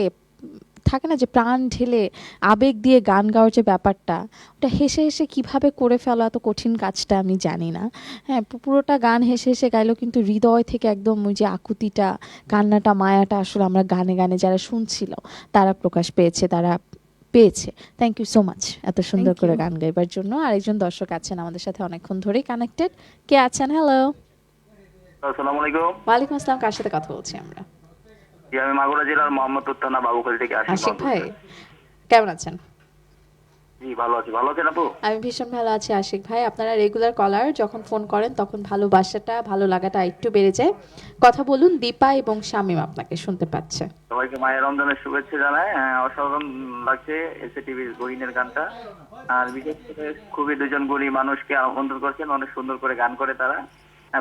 থাকে না যে প্রাণ ঢেলে আবেগ দিয়ে গান গাওয়ার যে ব্যাপারটা, ওটা হেসে হেসে কিভাবে করে ফেলো এত কঠিন কাজটা আমি জানি না। হ্যাঁ, পুরোটা গান হেসে হেসে গাইলো, কিন্তু হৃদয় থেকে একদম ওই যে আকুতিটা, কান্নাটা, মায়াটা আসলে আমরা গানে গানে যারা শুনছিল তারা প্রকাশ পেয়েছে, তারা পেয়েছে। থ্যাংক ইউ সো মাচ এত সুন্দর করে গান গাইবার জন্য। আরেকজন দর্শক আছেন আমাদের সাথে অনেকক্ষণ ধরেই কানেক্টেড। কে আছেন? হ্যালো, আসসালামু আলাইকুম। ওয়ালাইকুম আসসালাম। কার সাথে কথা বলছি আমরা? আমি মাগুরা জেলার মোহাম্মদপুর থানা বাবুখালী থেকে আশিক ভাই, কেমন আছেন? জি ভালো আছি। ভালো আছেন আপু? আমি ভীষণ ভালো আছি আশিক ভাই। আপনারা রেগুলার কলার, যখন ফোন করেন তখন ভালোবাসাটা, ভালো লাগাটা একটু বেড়ে যায়। কথা বলুন, দীপা এবং শামীম আপনাকে শুনতে পাচ্ছে। সবাইকে মায়ের রমজানের শুভেচ্ছা জানাই। অসাধারণ লাগছে এসএটিভির গহিনের গানটা, আর বিশেষ করে খুবই দুজন গুণী মানুষকে আমন্ত্রণ করছেন, অনেক সুন্দর করে গান করে তারা।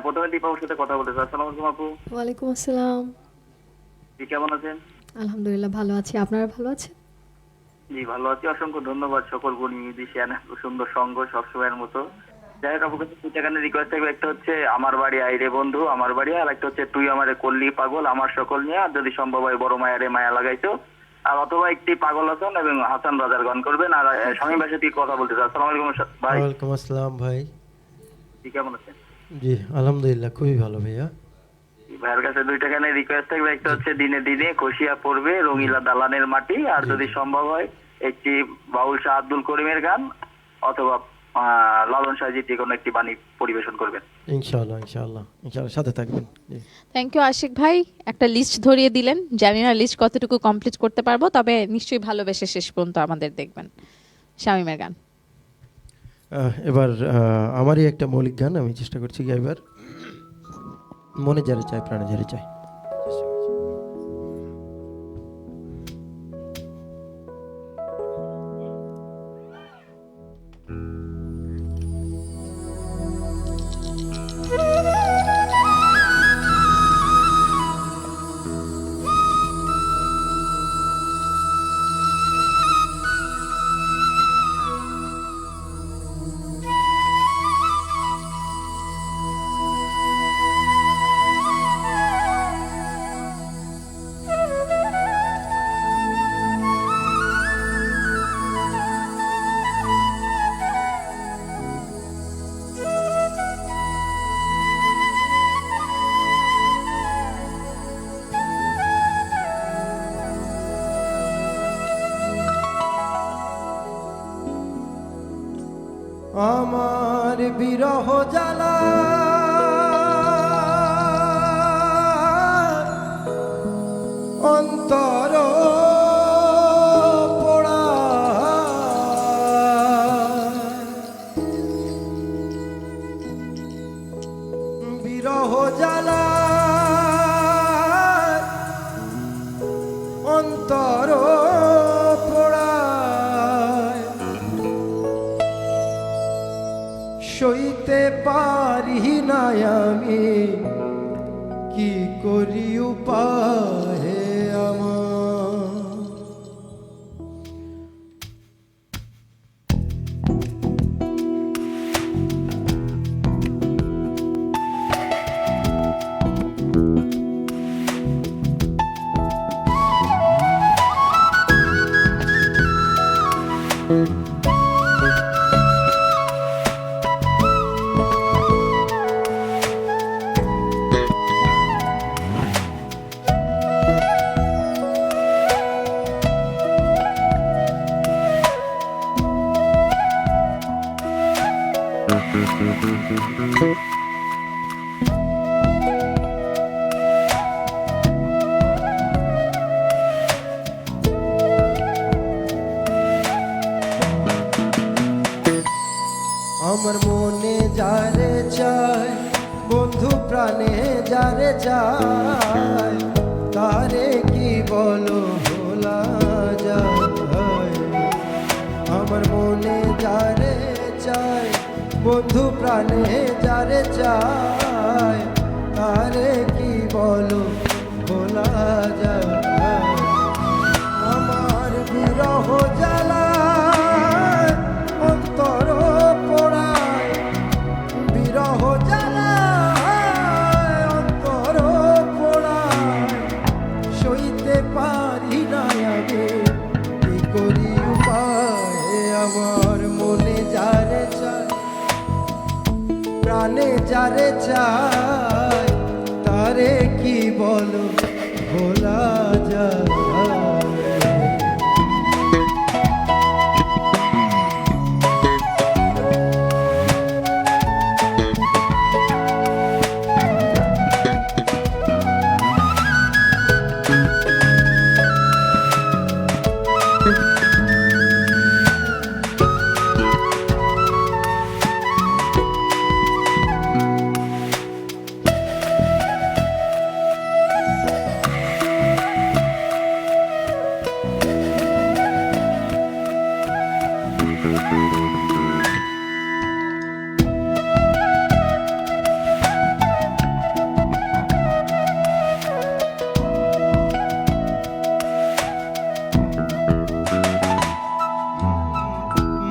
প্রথমে দীপার সাথে কথা বলতে চাই। আসসালামু আলাইকুম আপু। ওয়ালাইকুম আসসালাম। জি কেমন আছেন? আলহামদুলিল্লাহ ভালো আছি, আপনারা ভালো আছেন? জি ভালো আছি। অসংখ্য ধন্যবাদ সকল গুণী মিউজিশিয়ান, সুন্দর সঙ্গ সবসময়ের মতো। যাই হোক, আপনার কাছে দুইটা গানের রিকোয়েস্ট থাকবে। একটা হচ্ছে আমার বাড়ি আইরে বন্ধু আমার বাড়ি, আর একটা হচ্ছে তুই আমারে করলি পাগল আমার সকল নিয়ে, আর যদি সম্ভব হয় বড় মায়ারে মায়া লাগাইছো, আর অথবা একটি পাগল হাসান এবং হাসান রাজার গান করবেন। আর স্বামী ভাই সাথে কথা বলতে চাই। আসসালামু আলাইকুম ভাই। ওয়ালাইকুম আসসালাম ভাই। জি কেমন আছেন? জি আলহামদুলিল্লাহ খুবই ভালো ভাইয়া। ভাইয়ের কাছে দুইটা গানের রিকোয়েস্ট থাকবে। একটা হচ্ছে দিনে দিনে খসিয়া পড়বে রঙিলা দালানের মাটি, আর যদি সম্ভব হয় একটি বাউল শাহ আব্দুল করিমের গান, অথবা লালন সাহেব যে কোনো একটি বাণী পরিবেশন করবেন। ইনশাআল্লাহ ইনশাআল্লাহ ইনশাআল্লাহ সাথে থাকবেন। থ্যাংক ইউ আশিক ভাই, একটা লিস্ট ধরিয়ে দিলেন। জানি না লিস্ট কতটুকু কমপ্লিট করতে পারবো, তবে নিশ্চয়ই ভালোবেসে শেষ পর্যন্ত আমাদের দেখবেন। শামীমের গান এবার আমারই একটা মৌলিক গান আমি চেষ্টা করছি গাইবার, মনে যারে চায় প্রাণে যারে চায়। আমার বিরহ জ্বালা অন্তর পোড়া, বিরহ জ্বালা অন্তর সইতে পারি না আমি, কি করি উপায় আমার। আমার মনে যারে চায় বন্ধু প্রাণে যারে চায়, তারে কি বলো ভোলা যায়। আমার মনে যারে চায় বন্ধু প্রাণে যারে চায় তারে কি বলো ভোলা যায় আমার বিরহ জ্বালায় অন্তর পোড়ায় বিরহ জ্বালায় অন্তর পোড়ায় সইতে পারি না আমি কি করি উপায় আমার মনে যারে চায় প্রাণে যারে চায় তারে কি বলো ভোলা যায়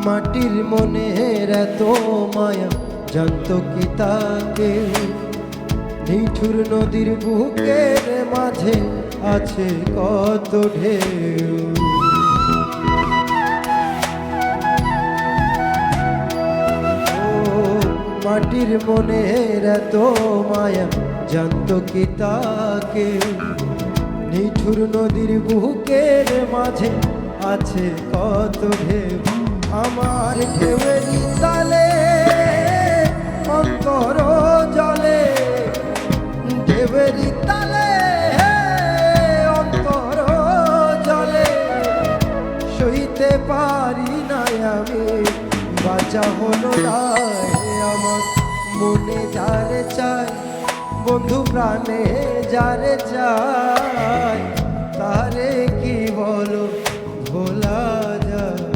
মাটির মনের এত মায়া জানতো কি তাকে নিঠুর নদীর বুকের মাঝে আছে কত ঢেউ মাটির মনের এত মায়া জানতো কি তাকে নিঠুর নদীর বুকের মাঝে আছে কত ঢেউ আমার ঢেউয়েরই তালে অন্তর জলে ঢেউয়েরই তালে অন্তর জলে সইতে পারি না আমি বাঁচা হলো না আমার মনে যারে চায় বন্ধু প্রাণে যারে চায় তারে কি বলো ভোলা যায়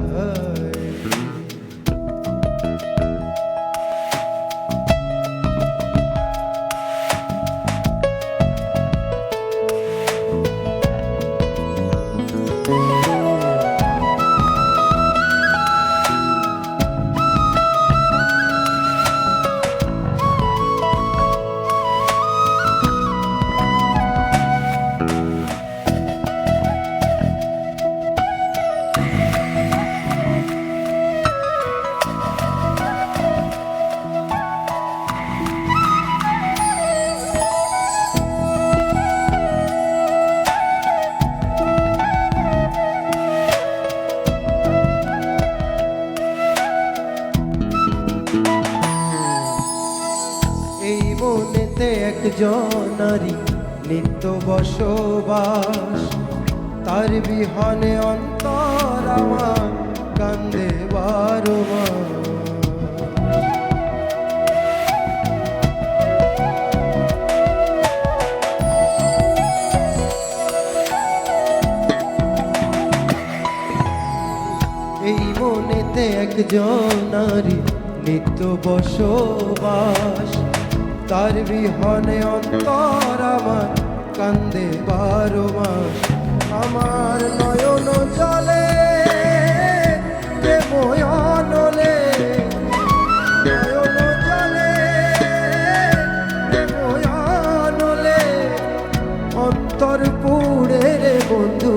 মনেতে একজনারি নিত্য বসবাস তার বিহনে অন্তর আমার কান্দে বারো মাস এই মনেতে একজনারি নিত্য বসবাস তার বিহনে অন্তর আমার কান্দে বারো মাস আমার নয়ন জলে ময়নলে নয়ন জলে ময়নলে অন্তর পুড়ে রে বন্ধু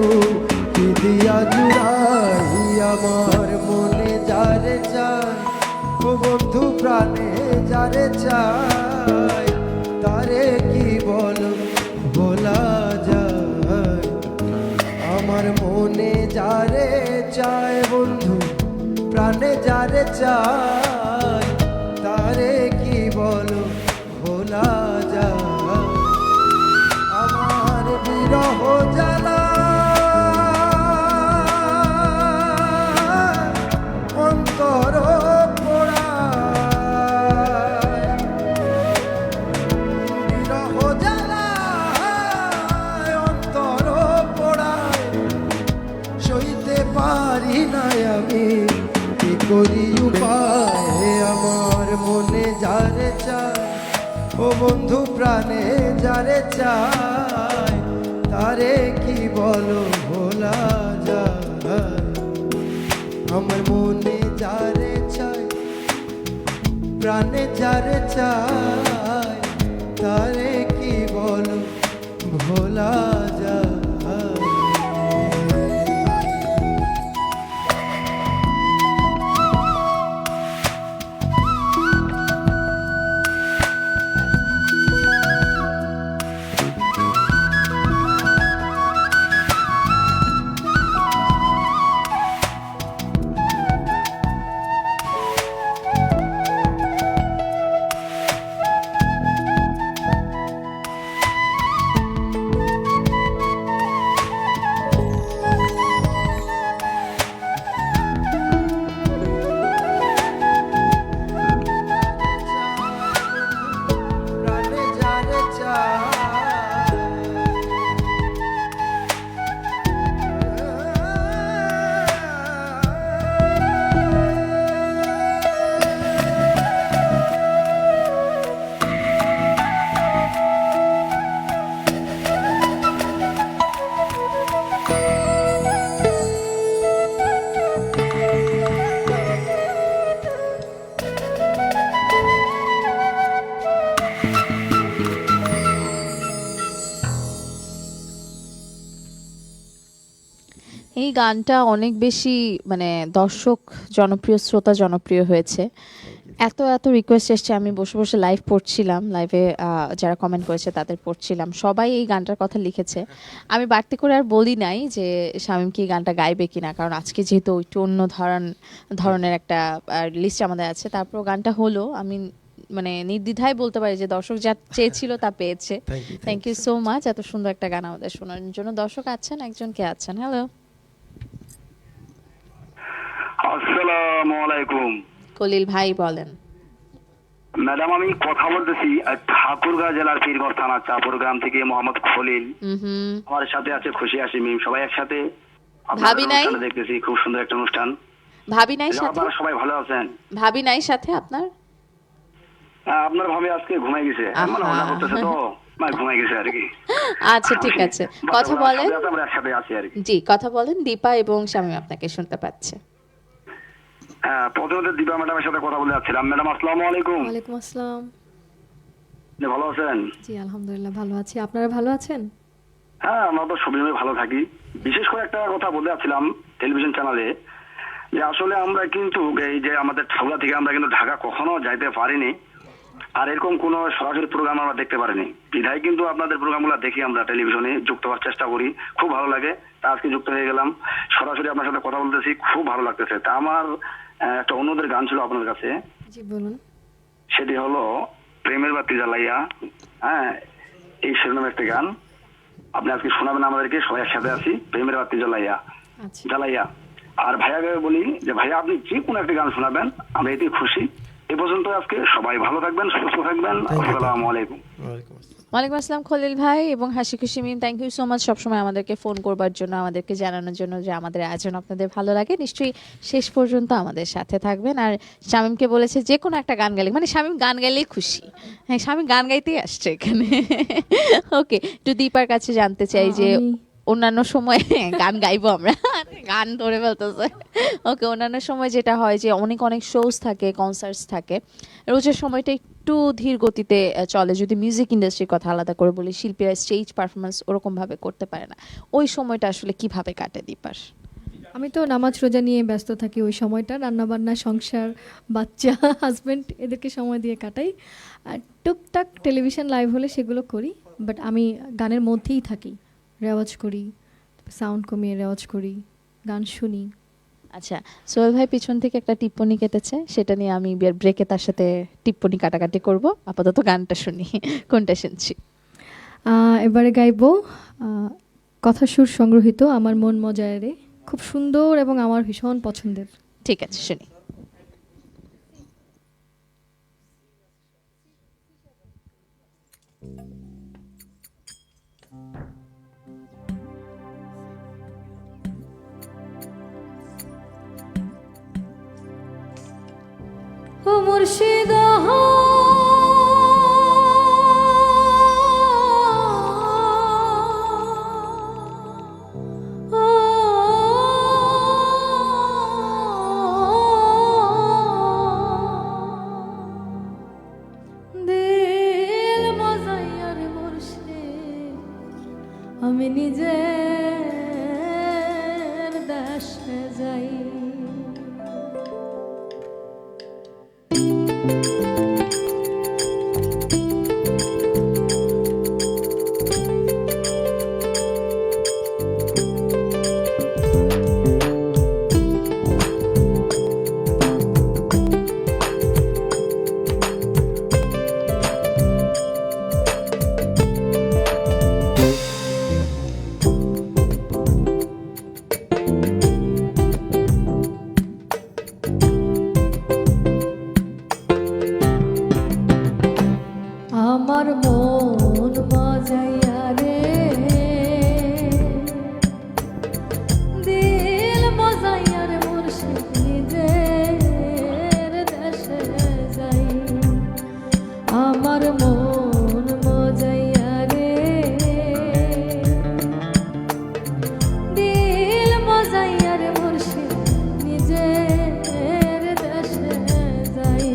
কি দিয়া জুড়াই আমার মনে যারে চায় ও বন্ধু প্রাণে যারে চায় তারে কি বলো ভোলা যায় আমার মনে যারে চায় বন্ধু প্রাণে যারে চায় তারে কি বলো ভোলা যায় আমার বিরহ জ্বালা অন্তর পারি না আমি কি করি উপায় আমার ও বন্ধু প্রাণে যারে চায় তারে কি বলো ভোলা যায় আমার মনে যারে চায় প্রাণে যারে চায় তারে কি বলো ভোলা যায় প্রাণে যারে চায় এই গানটা অনেক বেশি মানে দর্শক জনপ্রিয়, শ্রোতা জনপ্রিয় হয়েছে। এত এত রিকোয়েস্ট এসছে, আমি বসে বসে লাইভ পড়ছিলাম, লাইভে যারা কমেন্ট করেছে তাদের পড়ছিলাম, সবাই এই গানটার কথা লিখেছে। আমি বাড়তি করে আর বলি নাই যে শামীম কি এই গানটা গাইবে কিনা, কারণ আজকে যেহেতু একটু অন্য ধরনের একটা লিস্ট আমাদের আছে। তারপর গানটা হলো, আমি মানে নির্দ্বিধায় বলতে পারি যে দর্শক যা চেয়েছিল তা পেয়েছে। থ্যাংক ইউ সো মাচ এত সুন্দর একটা গান আমাদের শোনার জন্য। দর্শক আছেন, একজন কে আছেন? হ্যালো, আসসালামু আলাইকুম। কলিল ভাই বলেন। ম্যাডাম আমি কথা বলতেছি ঠাকুরগাঁও জেলার পীরগঞ্জ থানা চাপুর গ্রাম থেকে মোহাম্মদ খলিল। আমার সাথে আছে খুশি হাসিমিম, সবাই একসাথে ভাবি নাই দেখতেছি, খুব সুন্দর একটা অনুষ্ঠান। ভাবি নাই সাথে? আপনারা সবাই ভালো আছেন? ভাবি নাই সাথে আপনার? আপনার ভাবি আজকে ঘুমাই গেছে, মানে ওনা করতেছে তো ঘুমাই গেছে আর কি। আচ্ছা ঠিক আছে, কথা বলেন। আমরা একসাথে আছি আর কি। জি কথা বলেন। দীপা এবং শামীম আপনাকে শুনতে পাচ্ছে। হ্যাঁ, প্রথমে দীপা ম্যাডামের সাথে কথা বলে যাচ্ছিলাম। ম্যাডাম আসসালামু আলাইকুম। ওয়ালাইকুম আসসালাম। ভালো আছেন? জি আলহামদুলিল্লাহ ভালো আছি, আপনারা ভালো আছেন? হ্যাঁ, আমরা তো সবসময় ভালো থাকি। বিশেষ করে একটা কথা বলতে যাচ্ছিলাম টেলিভিশন চ্যানেলে, যে আসলে আমরা কিন্তু এই যে আমাদের ঠাকুরা থেকে আমরা কিন্তু ঢাকা কখনো যাইতে পারিনি, আর এরকম কোন সরাসরি প্রোগ্রাম আমরা দেখতে পারিনি। বিধায় কিন্তু আপনাদের প্রোগ্রামগুলো দেখি, আমরা টেলিভিশনে যুক্ত হওয়ার চেষ্টা করি, খুব ভালো লাগে। তা আজকে যুক্ত হয়ে গেলাম, সরাসরি আপনার সাথে কথা বলতেছি, খুব ভালো লাগতেছে। তা আমার একটা অনুরোধের গান ছিল আপনার কাছে। জি বলুন। সেটি হলো প্রেমের বাতি জ্বালাইয়া। হ্যাঁ, এই শিরোনামের একটা গান আপনি আজকে শোনাবেন আমাদেরকে, সবাই একসাথে আছি। প্রেমের বাতি জ্বালাইয়া জ্বালাইয়া। আর ভাইয়াকে বলি যে ভাইয়া আপনি যে কোনো একটা গান শোনাবেন, আমরা এতেই খুশি। এ পর্যন্ত আজকে সবাই ভালো থাকবেন, সুস্থ থাকবেন। আসসালামু আলাইকুম। ওয়ালাইকুম আসসালাম খলিল ভাই এবং হাসি খুশি মিম, থ্যাংক ইউ সো মাচ সবসময় আমাদেরকে ফোন করবার জন্য, আমাদেরকে জানানোর জন্য যে আমাদের আয়োজন আপনাদের ভালো লাগে। নিশ্চয়ই শেষ পর্যন্ত আমাদের সাথে থাকবেন। আর শামীমকে বলেছে যে কোনো একটা গান গাইলে, মানে শামীম গান গাইলেই খুশি। হ্যাঁ, শামীম গান গাইতেই আসছে এখানে। ওকে, একটু দীপার কাছে জানতে চাই যে অন্যান্য সময় গান গাইবো আমরা, গান ধরে ফেলতেছে। ওকে, অন্যান্য সময় যেটা হয় যে অনেক অনেক শোজ থাকে, কনসার্টস থাকে, রোজের সময়টা একটু ধীর গতিতে চলে। যদি মিউজিক ইন্ডাস্ট্রির কথা আলাদা করে বলি, শিল্পীরা স্টেজ পারফরমেন্স ওরকম ভাবে করতে পারে না। ওই সময়টা আসলে কিভাবে কাটে দীপার? আমি তো নামাজ রোজা নিয়ে ব্যস্ত থাকি ওই সময়টা, রান্নাবান্না, সংসার, বাচ্চা, হাজব্যান্ড, এদেরকে সময় দিয়ে কাটাই। আর টুকটাক টেলিভিশন লাইভ হলে সেগুলো করি, বাট আমি গানের মধ্যেই থাকি, রেওয়াজ করি, সাউন্ড কমিয়ে রেওয়াজ করি, গান শুনি। আচ্ছা, সোহেল ভাই পিছন থেকে একটা টিপ্পনি কেটেছে, সেটা নিয়ে আমি ব্রেকে তার সাথে টিপ্পনি কাটাকাটি করব। আপাতত গানটা শুনি, কোনটা শুনছি? এবারে গাইব কথা সুর সংগ্রহীত আমার মন মজায় রে, খুব সুন্দর এবং আমার ভীষণ পছন্দের। ঠিক আছে, শুনি। ও মুর্শিদ আমি নিজের দেশে যাই। আমার মন মজাইয়া রে, দিল মজাইয়া রে, মুর্শিদ নিজের দেশে যাই। আমার মন মজাইয়া রে, দিল মজাইয়া রে, মুর্শিদ নিজের দেশে যাই।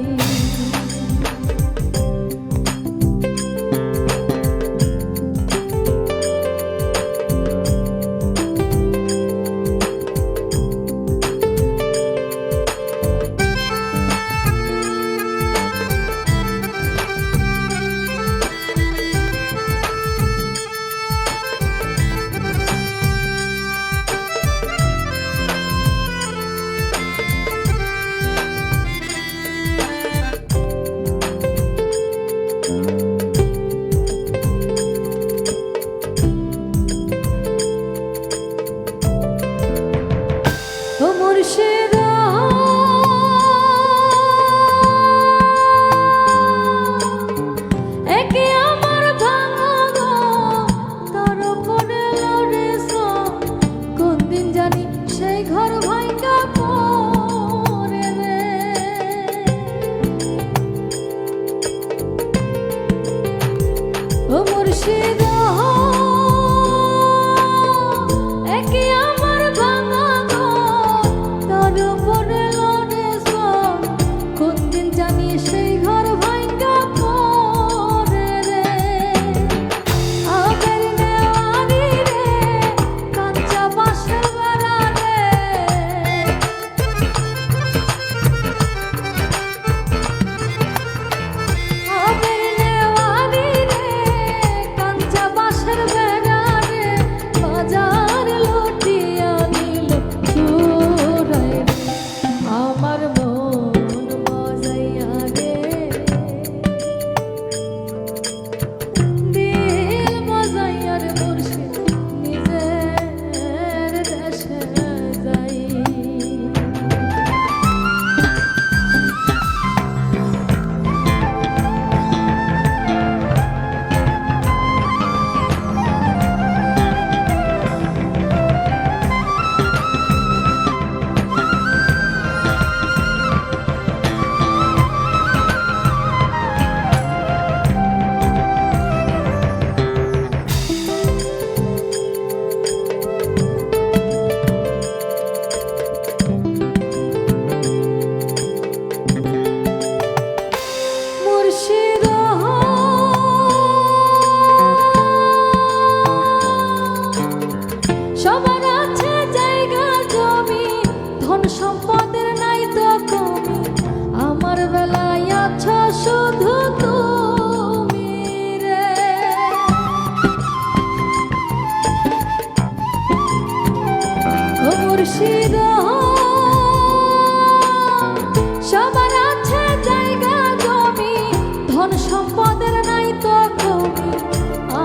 ও মুর্শিদ একে আমার ভাঙা তোর উপরে লড়েছ, কোন দিন জানি সেই ঘর ভাঙা পড়ে রে। ও মুর্শিদ একে আমার ভাঙা তোর উপরে লড়েছ, কোন দিন জানি সেই ঘর ভাঙা পড়ে রে। আবের নেওয়ারি রে, কাঁচা বাঁশের বেড়া রে, আবের নেওয়ারি রে, কাঁচা বাঁশের বেড়া রে, বাজার লুটিয়া নিল চোরাই রে। আমার মন মজাইয়া রে, দিল মজাইয়া রে, মুর্শিদ নিজের দেশে যাই। মুর্শিদ সবার আছে জায়গা জমি, ধন সম্পদের নাই তো কমি, আমার বেলায় আছো শুধু তুমি রে। ও মুর্শিদ সবার আছে জায়গা জমি, ধন সম্পদের নাই তো কমি,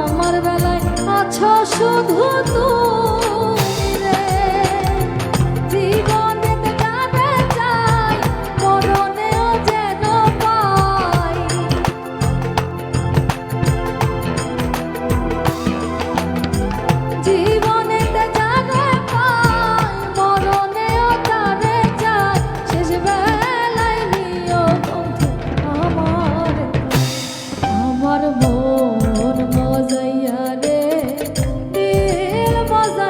আমার বেলায় আছো শুধু তুমি রে। জীবনেতে কাঁদে যাই, মরণেও যেন পাই, জীবনেতে যারে পাই, মরণেও তারে যাই, শেষ বেলায় নিও বন্ধু আমার। আমার মন মজাইয়া রে, দিল মজা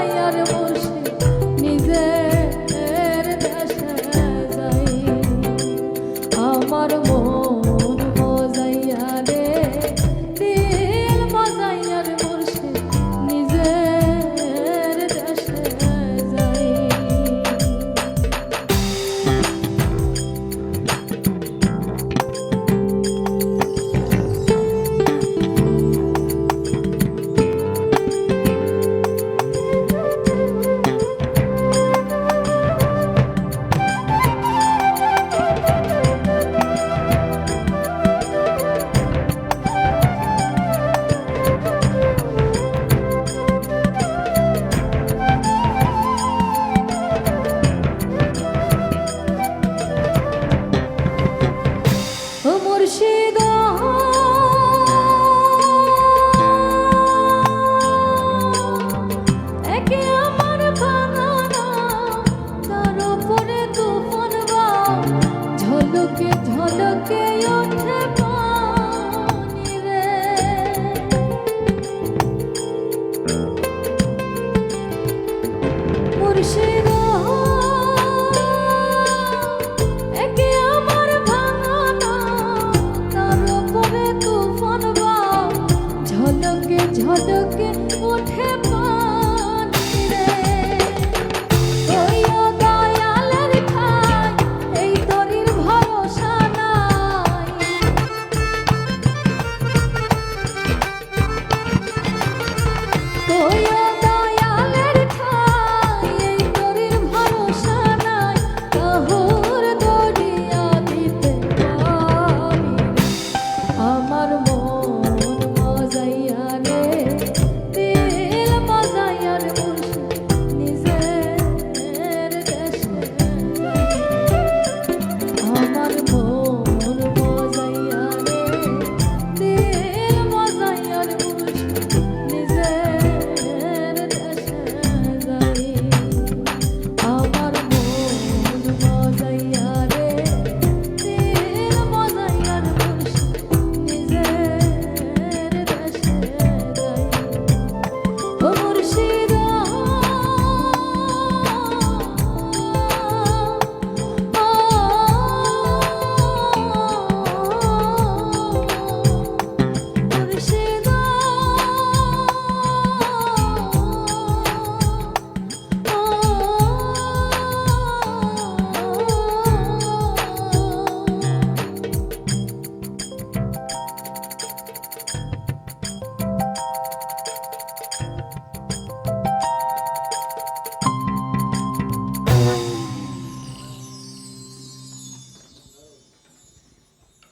চোখে ওঠে পানি রে ওই ও দয়ালের ঠাই এই তরির ভরসা নাই ওই ও দয়ালের ঠাই এই তরির ভরসা নাই কাহুর দরিয়া দিতে পারি আমার মন মজাইয়া রে দিল মজাইয়ার মুর্শিদ নিজের দেশে আমার মন মজাইয়া রে দিল মজাইয়ার মুর্শিদ নিজের দেশে যাই আমার মন মজাইয়া রে দিল মজাইয়ার মুর্শিদ নিজের দেশে যাই ও মুর্শিদ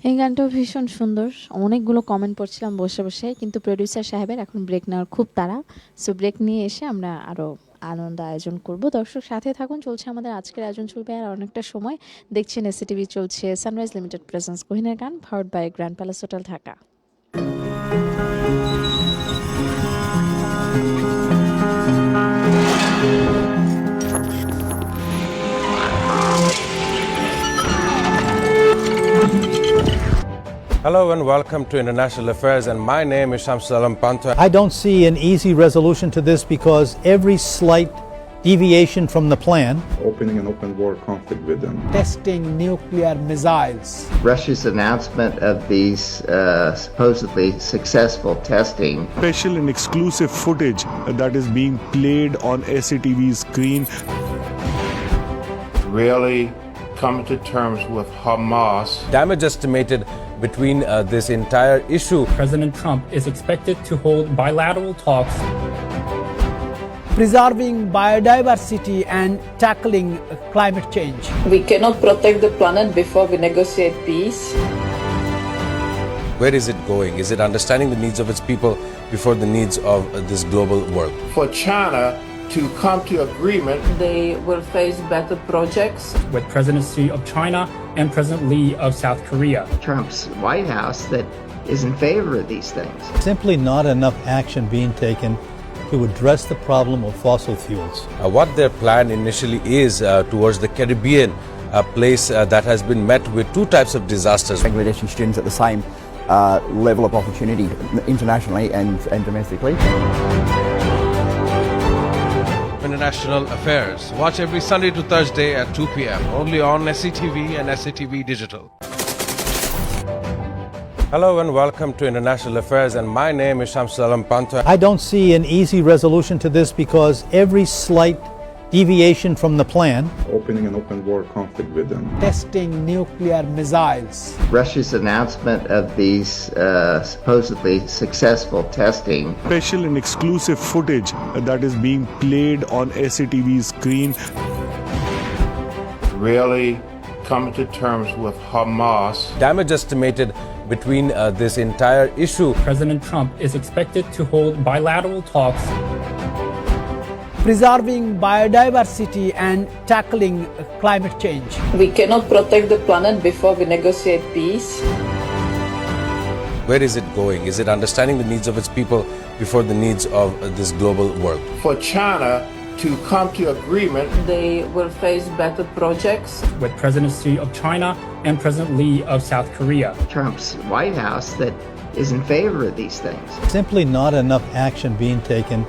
এই গানটাও ভীষণ সুন্দর। অনেকগুলো কমেন্ট পড়ছিলাম বসে বসে, কিন্তু প্রোডিউসার সাহেবের এখন ব্রেক নেওয়ার খুব তাড়া। সো ব্রেক নিয়ে এসে আমরা আরও আনন্দ আয়োজন করব। দর্শক সাথে থাকুন, চলছে আমাদের আজকের আয়োজন, চলবে আর অনেকটা সময়। দেখছেন এসিটিভি, চলছে সানরাইজ লিমিটেড প্রেজেন্স কোহিনের গান, powered by Grand Palace Hotel Dhaka. Hello and welcome to International Affairs, and my name is Shamsul Alam Pantha. I don't see an easy resolution to this because every slight deviation from the plan, Opening an open war conflict with them. Testing nuclear missiles. Russia's announcement of these supposedly successful testing. Special and exclusive footage that is being played on SCTV's screen. Really come to terms with Hamas. Damage estimated between this entire issue. President Trump is expected to hold bilateral talks. Preserving biodiversity and tackling climate change. We cannot protect the planet before we negotiate peace. Where is it going? Is it understanding the needs of its people before the needs of this global world? For China to come to agreement. They will face better projects. With President Xi of China and President Lee of South Korea. Trump's White House that is in favor of these things. simply not enough action being taken to address the problem of fossil fuels. What their plan initially is towards the Caribbean, a place that has been met with two types of disasters. Bangladeshi students at the same level of opportunity internationally and domestically. International Affairs. Watch every Sunday to Thursday at 2 p.m. only on SCTV and SCTV Digital. Hello and welcome to International Affairs, and my name is Shamsul Alam Pantha. I don't see an easy resolution to this because every slight deviation from the plan, Opening an open war conflict with them. Testing nuclear missiles. Russia's announcement of these supposedly successful testing. Special and exclusive footage that is being played on SCTV's screen. Really come to terms with Hamas. Damage estimated between this entire issue. President Trump is expected to hold bilateral talks. Preserving biodiversity and tackling climate change. We cannot protect the planet before we negotiate peace. Where is it going? Is it understanding the needs of its people before the needs of this global world? For China to come to agreement. They will face better projects. With President Xi of China and President Lee of South Korea. Trump's White House that is in favor of these things. simply not enough action being taken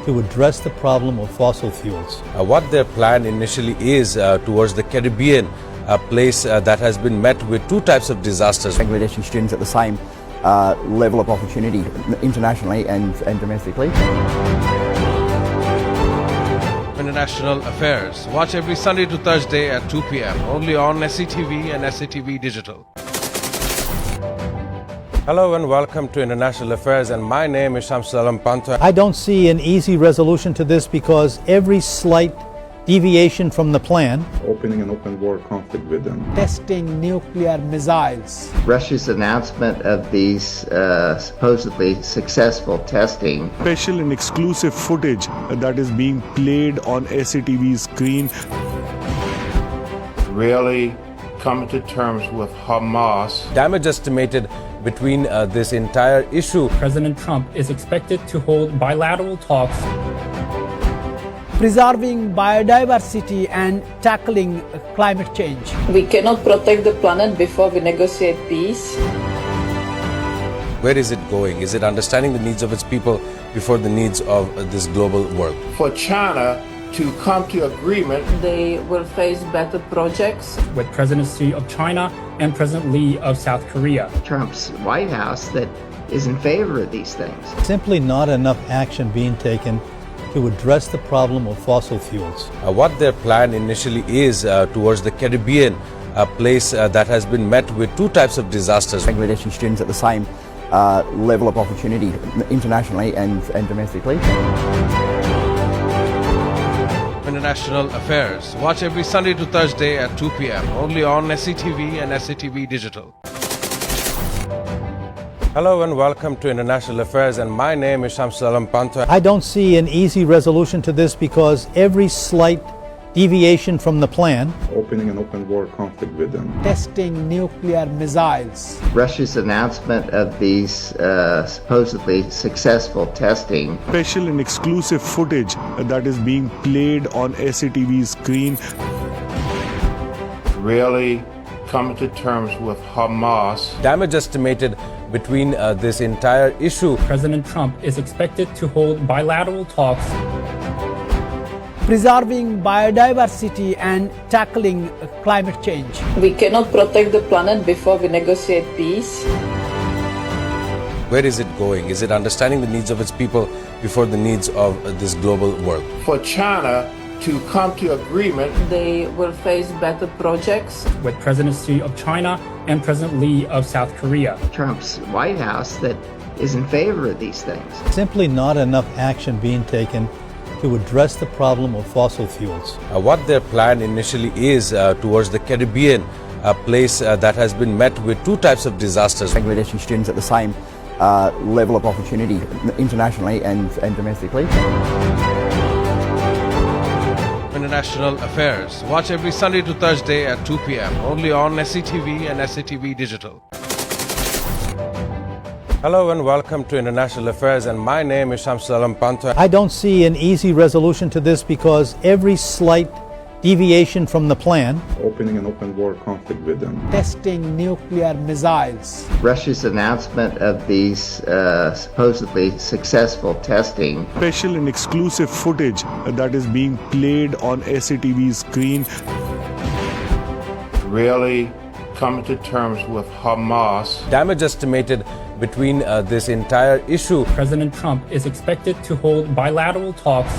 to address the problem of fossil fuels. What their plan initially is towards the Caribbean, a place that has been met with two types of disasters. Bangladeshi students at the same level of opportunity internationally and domestically. International Affairs. Watch every Sunday to Thursday at 2 p.m. only on SCTV and SCTV Digital. Hello and welcome to International Affairs, and my name is Shamsul Alam Panta. I don't see an easy resolution to this because every slight deviation from the plan, Opening an open war conflict with them. Testing nuclear missiles. Russia's announcement of these supposedly successful testing. Special and exclusive footage that is being played on SCTV screen. Really coming to terms with Hamas. Damage estimated between this entire issue. President Trump is expected to hold bilateral talks. Preserving biodiversity and tackling climate change. We cannot protect the planet before we negotiate peace. Where is it going? Is it understanding the needs of its people before the needs of this global world? For China to come to agreement. They will face better projects. With President Xi of China and President Lee of South Korea. Trump's White House that is in favor of these things. simply not enough action being taken to address the problem of fossil fuels. What their plan initially is towards the Caribbean, a place that has been met with two types of disasters. Bangladeshi students at the same level of opportunity internationally and domestically. International Affairs. Watch every Sunday to Thursday at 2 p.m. only on SCTV and SCTV Digital. Hello and welcome to International Affairs, and my name is Shamsul Alam Panta. I don't see an easy resolution to this because every slight deviation from the plan, Opening an open war conflict with them. Testing nuclear missiles. Russia's announcement of these supposedly successful testing. Special and exclusive footage that is being played on SCTV screen. Really coming to terms with Hamas. Damage estimated between this entire issue. President Trump is expected to hold bilateral talks. Preserving biodiversity and tackling climate change. We cannot protect the planet before we negotiate peace. Where is it going? Is it understanding the needs of its people before the needs of this global world? For China to come to agreement. They will face better projects. With President Xi of China and President Lee of South Korea. Trump's White House that is in favor of these things. simply not enough action being taken to address the problem of fossil fuels. What their plan initially is towards the Caribbean, a place that has been met with two types of disasters. Bangladeshi students at the same level of opportunity internationally and domestically. International Affairs. Watch every Sunday to Thursday at 2 p.m. only on SCTV and SCTV Digital. Hello and welcome to International Affairs, and my name is Shamsul Alam Panta. I don't see an easy resolution to this because every slight deviation from the plan, Opening an open war conflict with them. Testing nuclear missiles. Russia's announcement of these supposedly successful testing. Special and exclusive footage that is being played on SCTV screen. Really coming to terms with Hamas. Damage estimated between this entire issue. President Trump is expected to hold bilateral talks.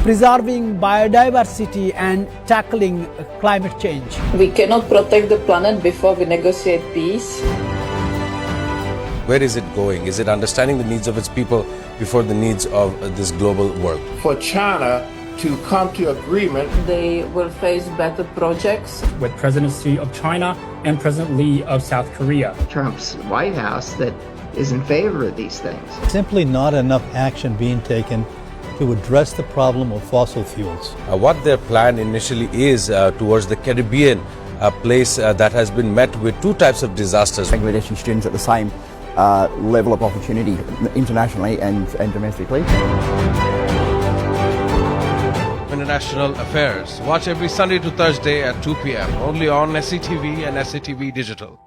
Preserving biodiversity and tackling climate change. We cannot protect the planet before we negotiate peace. Where is it going? Is it understanding the needs of its people before the needs of this global world? For China to come to agreement. They will face better projects. With President Xi of China and President Lee of South Korea. Trump's White House that is in favor of these things. simply not enough action being taken to address the problem of fossil fuels. What their plan initially is towards the Caribbean, a place that has been met with two types of disasters. Bangladeshi students at the same level of opportunity internationally and domestically. International Affairs. Watch every Sunday to Thursday at 2 p.m. only on SCTV and SCTV Digital.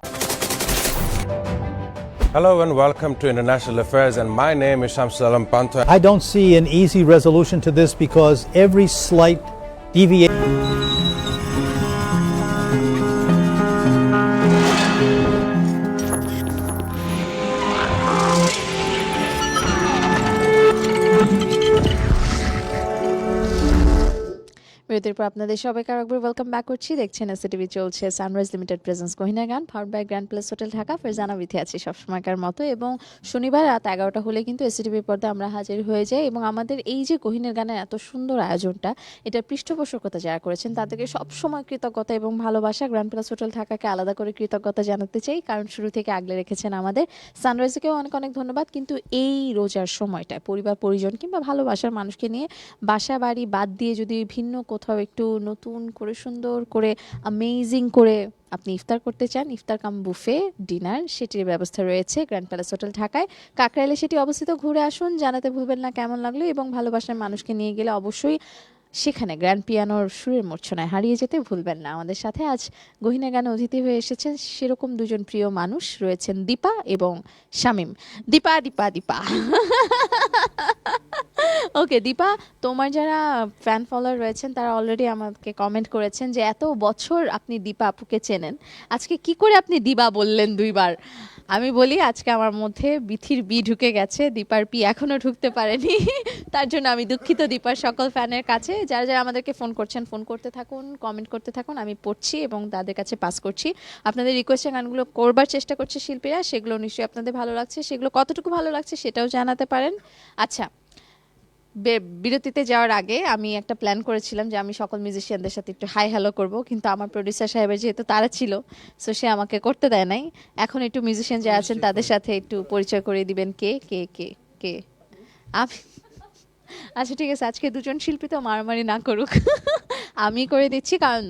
Hello and welcome to International Affairs, and my name is Shamsul Alam Panta. I don't see an easy resolution to this because every slight deviation. বিরতির পর আপনাদের সবাইকে আরেকবার welcome back করছি। দেখছেন STV, চলছে sunrise limited presence গহিনার গান, powered by Grand Place Hotel Dhaka. Farzana Bithi আছি সবসময়কার মতো, এবং শনিবার রাত 11টা হলে কিন্তু এসটিভির পর্দায় আমরা হাজির হয়ে যাই। এবং আমাদের এই যে গহিনের গানের এত সুন্দর আয়োজনটা, এটার পৃষ্ঠপোষকতা যারা করেছেন তাদেরকে সবসময় কৃতজ্ঞতা এবং ভালোবাসা। গ্র্যান্ড প্লেস হোটেল ঢাকাকে আলাদা করে কৃতজ্ঞতা জানাতে চাই, কারণ শুরু থেকে আগলে রেখেছেন আমাদের। সানরাইজকেও অনেক অনেক ধন্যবাদ। কিন্তু এই রোজার সময়টায় পরিবার পরিজন কিংবা ভালোবাসার মানুষকে নিয়ে বাসা বাড়ি বাদ দিয়ে যদি ভিন্ন কোথাও একটু নতুন করে সুন্দর করে অ্যামেজিং করে আপনি ইফতার করতে চান, ইফতার কাম বুফে ডিনার, সেটির ব্যবস্থা রয়েছে গ্র্যান্ড প্যালেস হোটেল ঢাকায়। কাকরাইলে সেটি অবস্থিত। ঘুরে আসুন, জানাতে ভুলবেন না কেমন লাগলো, এবং ভালোবাসার মানুষকে নিয়ে গেলে অবশ্যই সেখানে গ্র্যান্ড পিয়ানোর সুরের মূর্ছনায় হারিয়ে যেতে ভুলবেন না। আমাদের সাথে আজ গহিনা গানে অতিথি হয়ে এসেছেন সেরকম দুজন প্রিয় মানুষ রয়েছেন, দীপা এবং শামীম। দীপা দীপা দীপা ওকে দীপা, তোমার যারা ফ্যান ফলোয়ার রয়েছেন তারা অলরেডি আমাকে কমেন্ট করেছেন যে এত বছর আপনি দীপা আপুকে চেনেন, আজকে কি করে আপনি দিবা বললেন দুইবার। আমি বলি আজকে আমার মধ্যে বিথির বি ঢুকে গেছে, দীপার পি এখনো ঢুকতে পারেনি। তার জন্য আমি দুঃখিত দীপার সকল ফ্যানের কাছে। যারা যারা আমাদেরকে ফোন করছেন, ফোন করতে থাকুন, কমেন্ট করতে থাকুন, আমি পড়ছি এবং তাদের কাছে পাস করছি। আপনাদের রিকোয়েস্টের গানগুলো করবার চেষ্টা করছে শিল্পীরা, সেগুলো নিশ্চয়ই আপনাদের ভালো লাগছে। সেগুলো কতটুকু ভালো লাগছে সেটাও জানাতে পারেন। আচ্ছা, বিরতিতে যাওয়ার আগে আমি একটা প্ল্যান করেছিলাম যে আমি সকল মিউজিশিয়ানদের সাথে একটু হাই হ্যালো করবো, কিন্তু আমার প্রডিউসার সাহেবের যেহেতু তারা ছিল, সো সে আমাকে করতে দেয় নাই। এখন একটু মিউজিশিয়ান যারা আছেন তাদের সাথে একটু পরিচয় করে দিবেন কে কে কে কে আমি। আচ্ছা ঠিক আছে, আজকে দুজন শিল্পী তো মারামারি না করুক, আমি করে দিচ্ছি, কারণ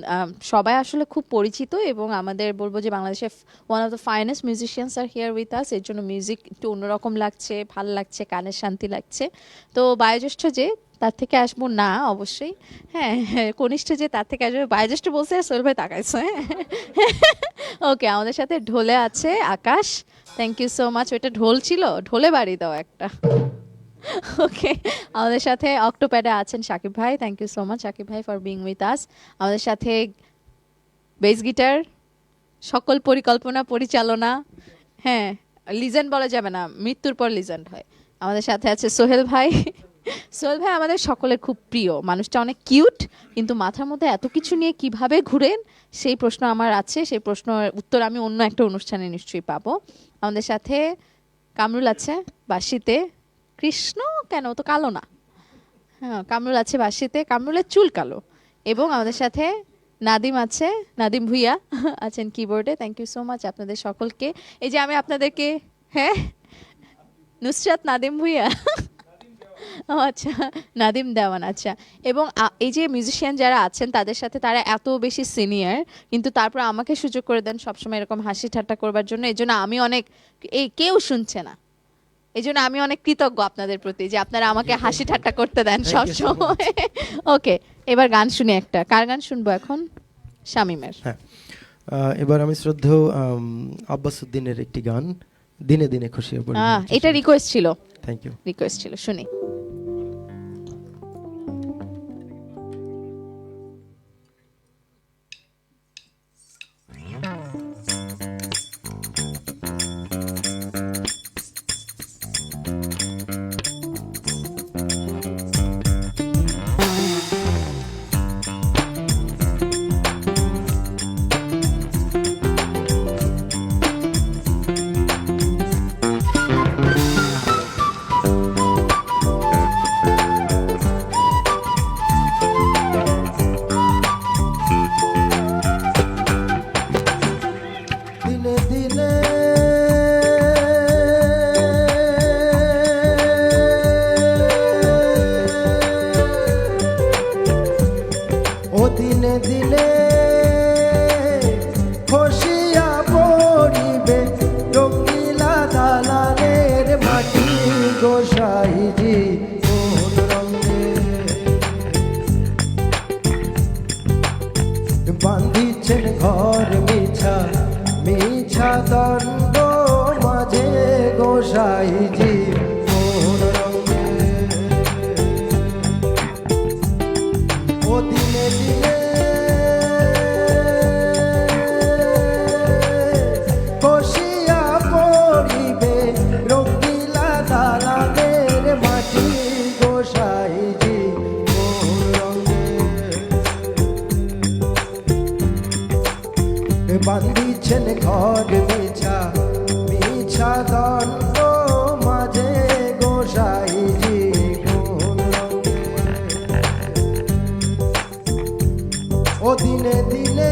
সবাই আসলে খুব পরিচিত এবং আমাদের বলবো যে বাংলাদেশের one of the finest musicians R here with us. এর জন্য মিউজিক একটু অন্যরকম লাগছে, ভালো লাগছে, কানের শান্তি লাগছে। তো বয়োজ্যেষ্ঠ যে তার থেকে আসবো না অবশ্যই, হ্যাঁ কনিষ্ঠ যে তার থেকে আসবে। বয়োজ্যেষ্ঠ বলছে সোহেল ভাই তাকাইছে, ওকে। আমাদের সাথে ঢোলে আছে আকাশ, থ্যাংক ইউ সো মাচ। ওইটা ঢোল ছিল, ঢোলে বাড়ি দাও একটা। ওকে, আমাদের সাথে অক্টোপ্যাডে আছেন সাকিব ভাই, thank you so much Sakib ভাই ফর বিং উইথ আস। আমাদের সাথে বেস গিটার, সকল পরিকল্পনা পরিচালনা, হ্যাঁ লিজেন্ড বলা যাবে না, মৃত্যুর পর লিজেন্ড হয়। আমাদের সাথে আছে সোহেল ভাই। সোহেল ভাই আমাদের সকলের খুব প্রিয়, মানুষটা অনেক কিউট, কিন্তু মাথার মধ্যে এত কিছু নিয়ে কিভাবে ঘুরেন সেই প্রশ্ন আমার আছে, সেই প্রশ্নের উত্তর আমি অন্য একটা অনুষ্ঠানে নিশ্চয়ই পাবো। আমাদের সাথে কামরুল আছে বাঁশিতে, কৃষ্ণ কেন, ও তো কালো না, হ্যাঁ কামরুল আছে বাঁশিতে, কামরুলের চুল কালো। এবং আমাদের সাথে নাদিম আছে, নাদিম ভুইয়া আছেন কিবোর্ডে, থ্যাংক ইউ সো মাচ আপনাদের সকলকে। এই যে আমি আপনাদেরকে, হ্যাঁ নুসরাত নাদিম ভুইয়া, ও আচ্ছা নাদিম দেওয়ান, আচ্ছা। এবং এই যে মিউজিশিয়ান যারা আছেন তাদের সাথে তারা এত বেশি সিনিয়র, কিন্তু তারপর আমাকে সুযোগ করে দেন সবসময় এরকম হাসি ঠাট্টা করবার জন্য। এই জন্য আমি অনেক, এই কেউ শুনছে না, এই জন্য আমি অনেক কৃতজ্ঞ আপনাদের প্রতি যে আপনারা আমাকে হাসি ঠাট্টা করতে দেন সবসময়। ওকে, এবার গান শুনি একটা। কার গান শুনবো এখন? শামীমের। হ্যাঁ, এবার আমি শ্রদ্ধেয় আব্বাস উদ্দিনের একটি গান, দিনে দিনে খুশি হব। এটা রিকোয়েস্ট ছিল, থ্যাংক ইউ, রিকোয়েস্ট ছিল, শুনি। দিনে দিনে খসিয়া পড়িবে রঙিলা দালানের মাটি গোসাইজি কোন রঙে বান্ধিছেন ঘর মিছা মিছা দণ্ড মাঝে গোসাইজি কোন রঙে ও দিনে দিনে খসিয়া পড়িবে রঙিলা দালানের মাটি গোসাইজি কোন রঙে বান্ধিছেন ঘর মিছা মিছা দণ্ড মাঝে গোসাইজি কোন রঙে ও দিনে দিনে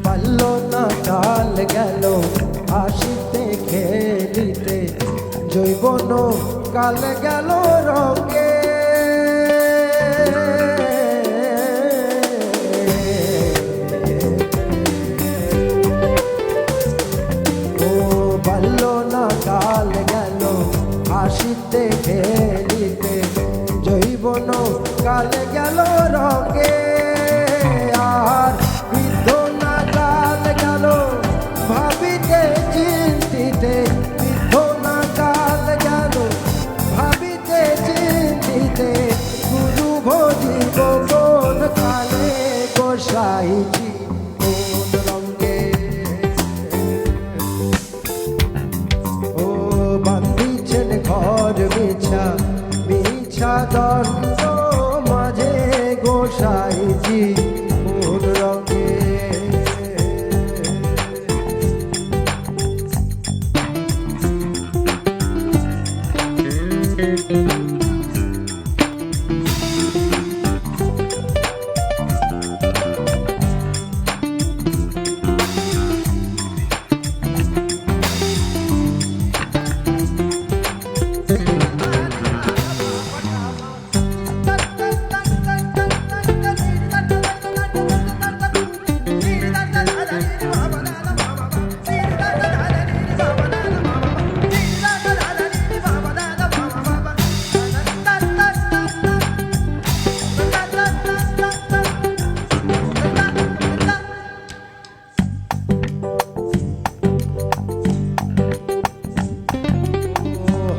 পারলো না কাল গেল আসিতে খেলিতে জৈবন কাল গেল রঙে ও পারলো না কাল গেল আসিতে খেলিতে জৈবন কাল গেল রঙে আর বৃদ্ধ না কাল গেল ভাবিতে চিন্তিতে বৃদ্ধ না কাল গেল ভাবিতে চিন্তিতে গুরু ভজিব কোন কালে গোসাইজি কোন রঙে ও বান্ধিছেন ঘর মিছা মিছা দণ্ড মাঝে গোসাইজি কোন রঙে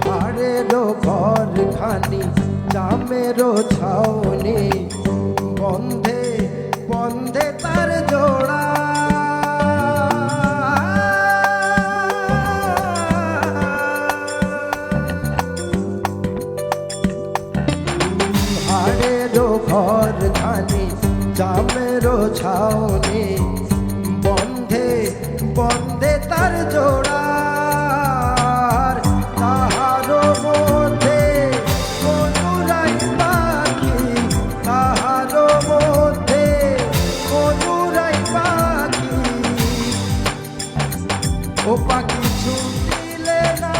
হাড়েরও ঘর খানি চামেরও ছাউনি বন্ধে বন্ধে তার জোড়া হাড়েরও ঘর খানি চামেরও ছাউনি বন্ধে বন্ধে তার জোড়া তাহারও মধ্যে মধুরাই পাখি তাহারও মধ্যে মধুরাই পাখি ও পাখি ছুটিলে না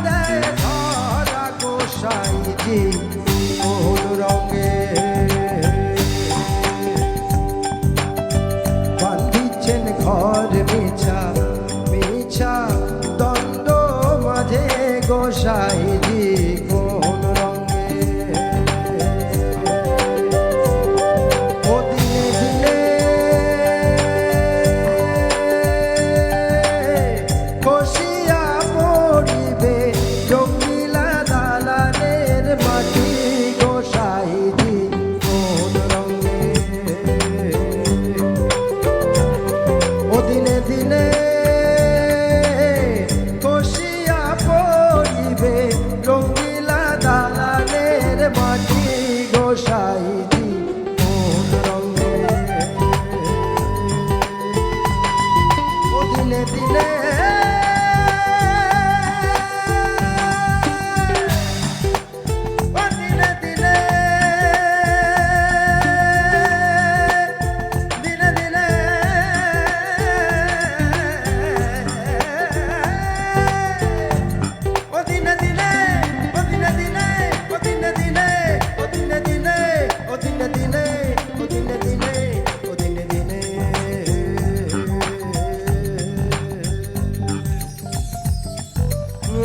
দেয় ধরা গোসাইজি কোন রঙে বান্ধিছেন ঘর মিছা মিছা দণ্ড মাঝে গোসাইজি কোন রঙে ও দিনে দিনে কষিয়া পড়িবে জঙ্গিলা দালানের মাটি গোসাইজি কোন রঙে ও দিনে দিনে কষিয়া পড়িবে রঙিলা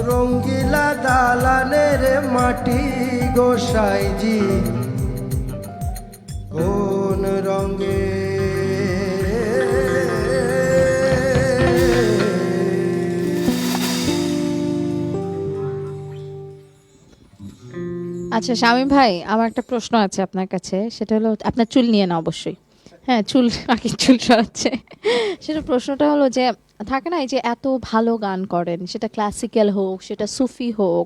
রঙ্গিলা দালানের মাটি গোসাইজি কোন রঙে আচ্ছা শামীম ভাই, আমার একটা প্রশ্ন আছে আপনার কাছে, সেটা হলো আপনার চুল নিয়ে না অবশ্যই, হ্যাঁ চুল আগে চুল সরাচ্ছে, সেটা প্রশ্নটা হলো যে থাকে না এই যে এত ভালো গান করেন, সেটা ক্লাসিক্যাল হোক, সেটা সুফি হোক,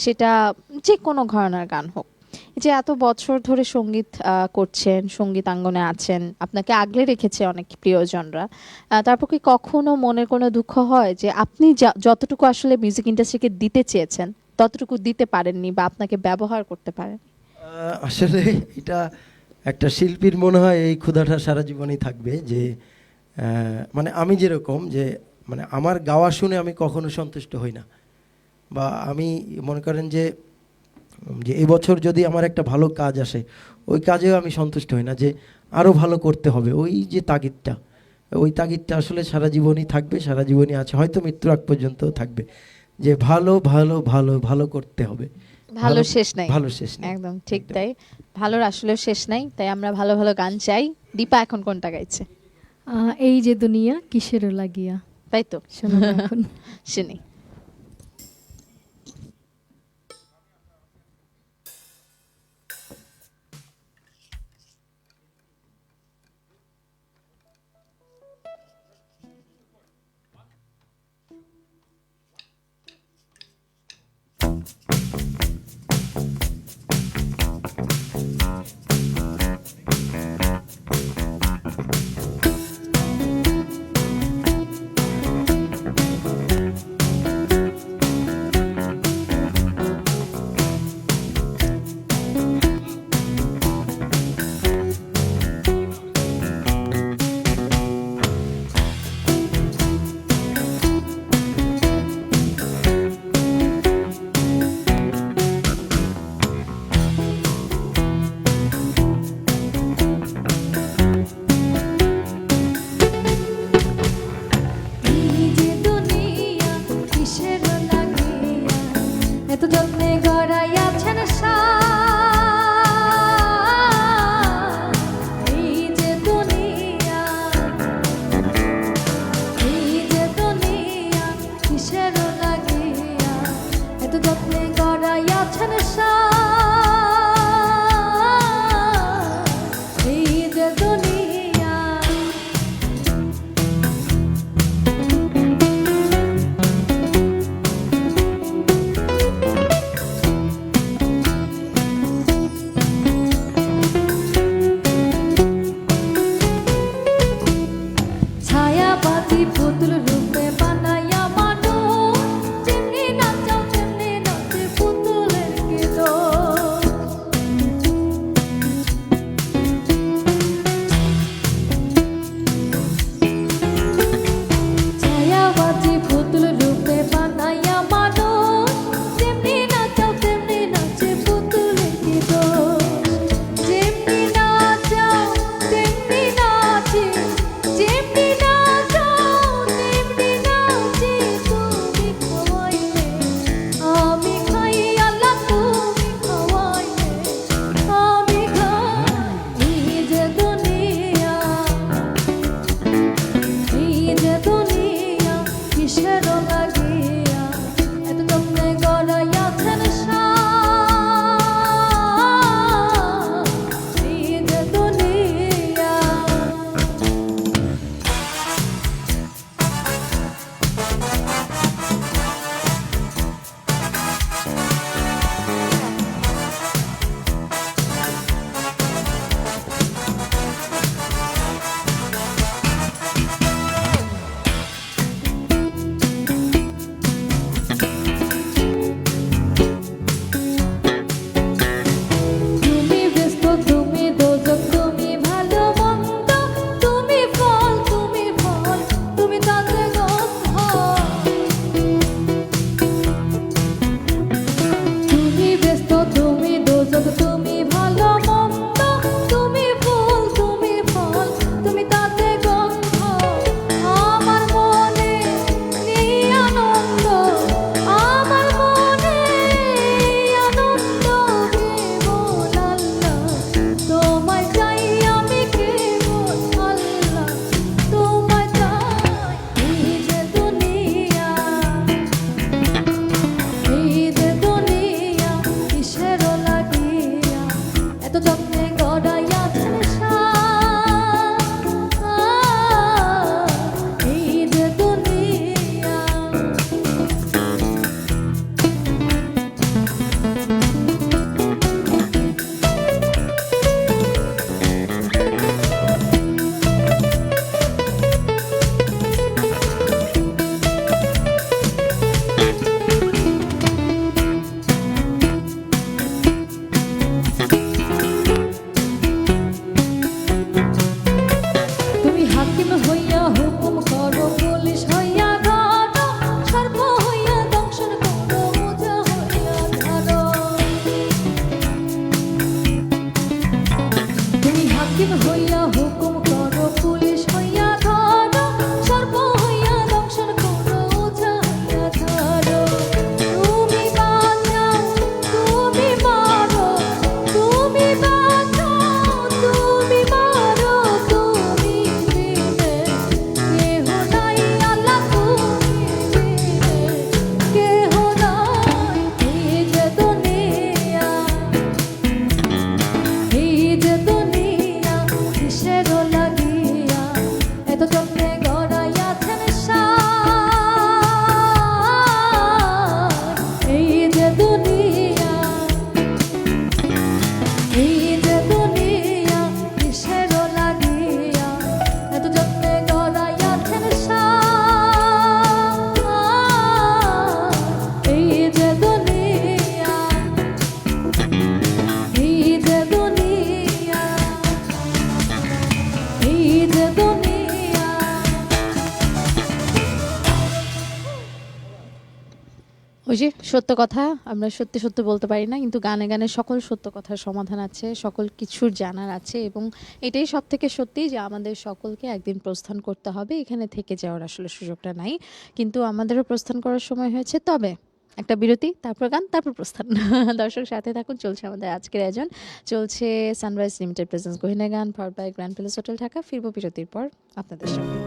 সেটা যে কোনো ঘরানার গান হোক, এই যে এত বছর ধরে সঙ্গীত করছেন, সঙ্গীতাঙ্গনে আছেন, আপনাকে আগলে রেখেছে অনেক প্রিয়জনরা, তারপর কি কখনো মনের কোনো দুঃখ হয় যে আপনি যতটুকু আসলে মিউজিক ইন্ডাস্ট্রিকে দিতে চেয়েছেন ততটুকু দিতে পারেননি বা আপনাকে ব্যবহার করতে পারেন? আসলে এটা একটা শিল্পীর মনে হয় এই ক্ষুধাটা সারা জীবনই থাকবে, যে মানে আমি যেরকম যে মানে আমার গাওয়া শুনে আমি কখনো সন্তুষ্ট হই না, বা আমি মনে করেন যে এই বছর যদি আমার একটা ভালো কাজ আসে ওই কাজেও আমি সন্তুষ্ট হই না, যে আরও ভালো করতে হবে, ওই যে তাগিদটা আসলে সারা জীবনই থাকবে, সারা জীবনই আছে, হয়তো মৃত্যুর আগ পর্যন্ত থাকবে, যে ভালো ভালো ভালো ভালো করতে হবে। ভালো শেষ নাই, ভালো শেষ নাই, একদম ঠিক তাই, ভালোর আসলে শেষ নাই, তাই আমরা ভালো ভালো গান চাই। দীপা এখন কোনটা গাইছে? এই যে দুনিয়া কিসের লাগিয়া, তাই তো শোনো এখন শুনি। এত যত্নে গড়াইয়াছেন এই যে দুনিয়া, এই যে দুনিয়া কিসের লাগিয়া, এত যত্নে গড়াইয়াছেন এই যে দুনিয়া। ওই যে সত্য কথা, আমরা সত্যি সত্য বলতে পারি না, কিন্তু গানে গানে সকল সত্য কথার সমাধান আছে, সকল কিছুর জানার আছে, এবং এটাই সব থেকে সত্যি যে আমাদের সকলকে একদিন প্রস্থান করতে হবে, এখানে থেকে যাওয়ার আসলে সুযোগটা নাই, কিন্তু আমাদেরও প্রস্থান করার সময় হয়েছে। তবে একটা বিরতি, তারপর গান, তারপর প্রস্থান। দর্শক সাথে থাকুন, চলছে আমাদের আজকের আয়োজন, চলছে সানরাইজ লিমিটেড প্রেজেন্স গহিনা গান powered by Grand Palace Hotel Dhaka. ফিরবো বিরতির পর আপনাদের সঙ্গে।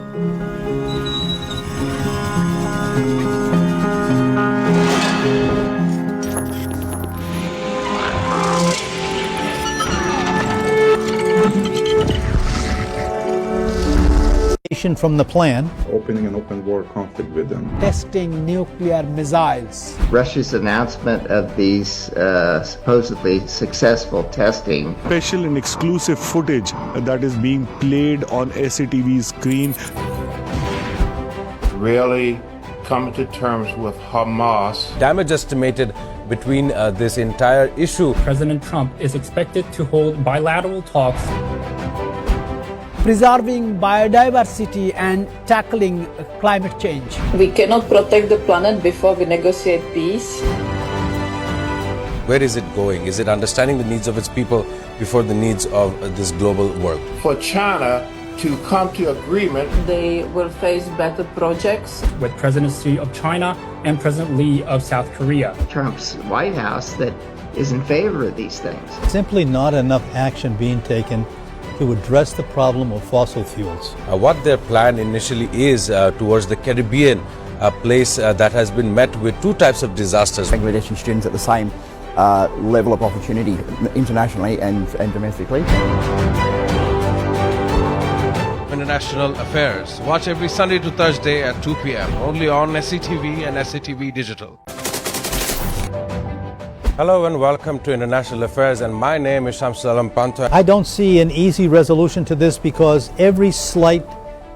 From the plan, Opening an open war conflict with them. Testing nuclear missiles. Russia's announcement of these supposedly successful testing. Special and exclusive footage that is being played on SCTV's screen. Really coming to terms with Hamas. Damage estimated between this entire issue. President Trump is expected to hold bilateral talks Preserving biodiversity and tackling climate change. We cannot protect the planet before we negotiate peace. Where is it going? Is it understanding the needs of its people before the needs of this global world? For China to come to agreement. They will face better projects with President Xi of China and President Lee of South Korea. Trump's White House that is in favor of these things. simply not enough action being taken to address the problem of fossil fuels. What their plan initially is towards the Caribbean, a place that has been met with two types of disasters. Bangladeshi students at the same level of opportunity internationally and domestically. International Affairs. Watch every Sunday to Thursday at 2 p.m. only on SCTV and SCTV Digital. Hello and welcome to International Affairs, and my name is Shamsul Alam Panta. I don't see an easy resolution to this because every slight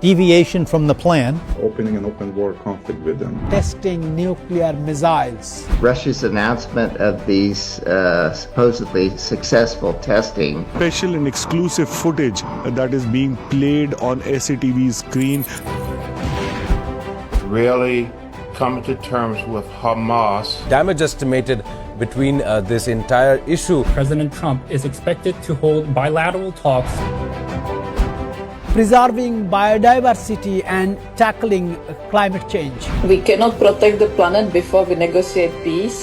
deviation from the plan Opening an open war conflict with them. Testing nuclear missiles. Russia's announcement of these supposedly successful testing. Special and exclusive footage that is being played on SCTV's screen. Really coming to terms with Hamas. Damage estimated between this entire issue. President Trump is expected to hold bilateral talks Preserving biodiversity and tackling climate change. We cannot protect the planet before we negotiate peace.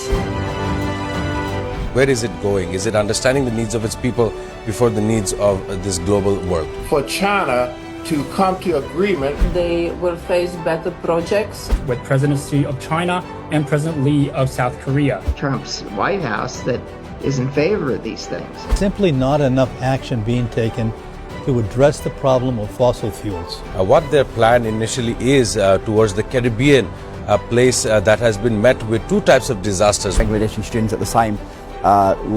Where is it going? Is it understanding the needs of its people before the needs of this global world? For China to come to agreement. They will face better projects with President Xi of China and President Lee of South Korea. Trump's White House that is in favor of these things. simply not enough action being taken to address the problem of fossil fuels. What their plan initially is towards the Caribbean, a place that has been met with two types of disasters. Bangladeshi students at the same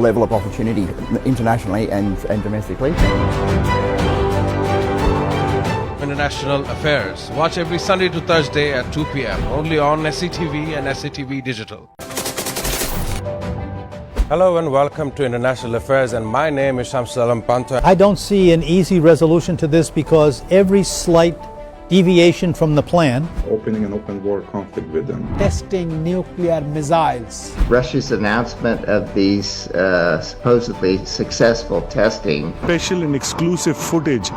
level of opportunity internationally and domestically. International Affairs. Watch every Sunday to Thursday at 2 p.m. only on SCTV and SCTV Digital. Hello and welcome to International Affairs, and my name is Shamsul Alam Panta. I don't see an easy resolution to this because every slight deviation from the plan Opening an open war conflict with them. Testing nuclear missiles. Russia's announcement of these supposedly successful testing. Special and exclusive footage.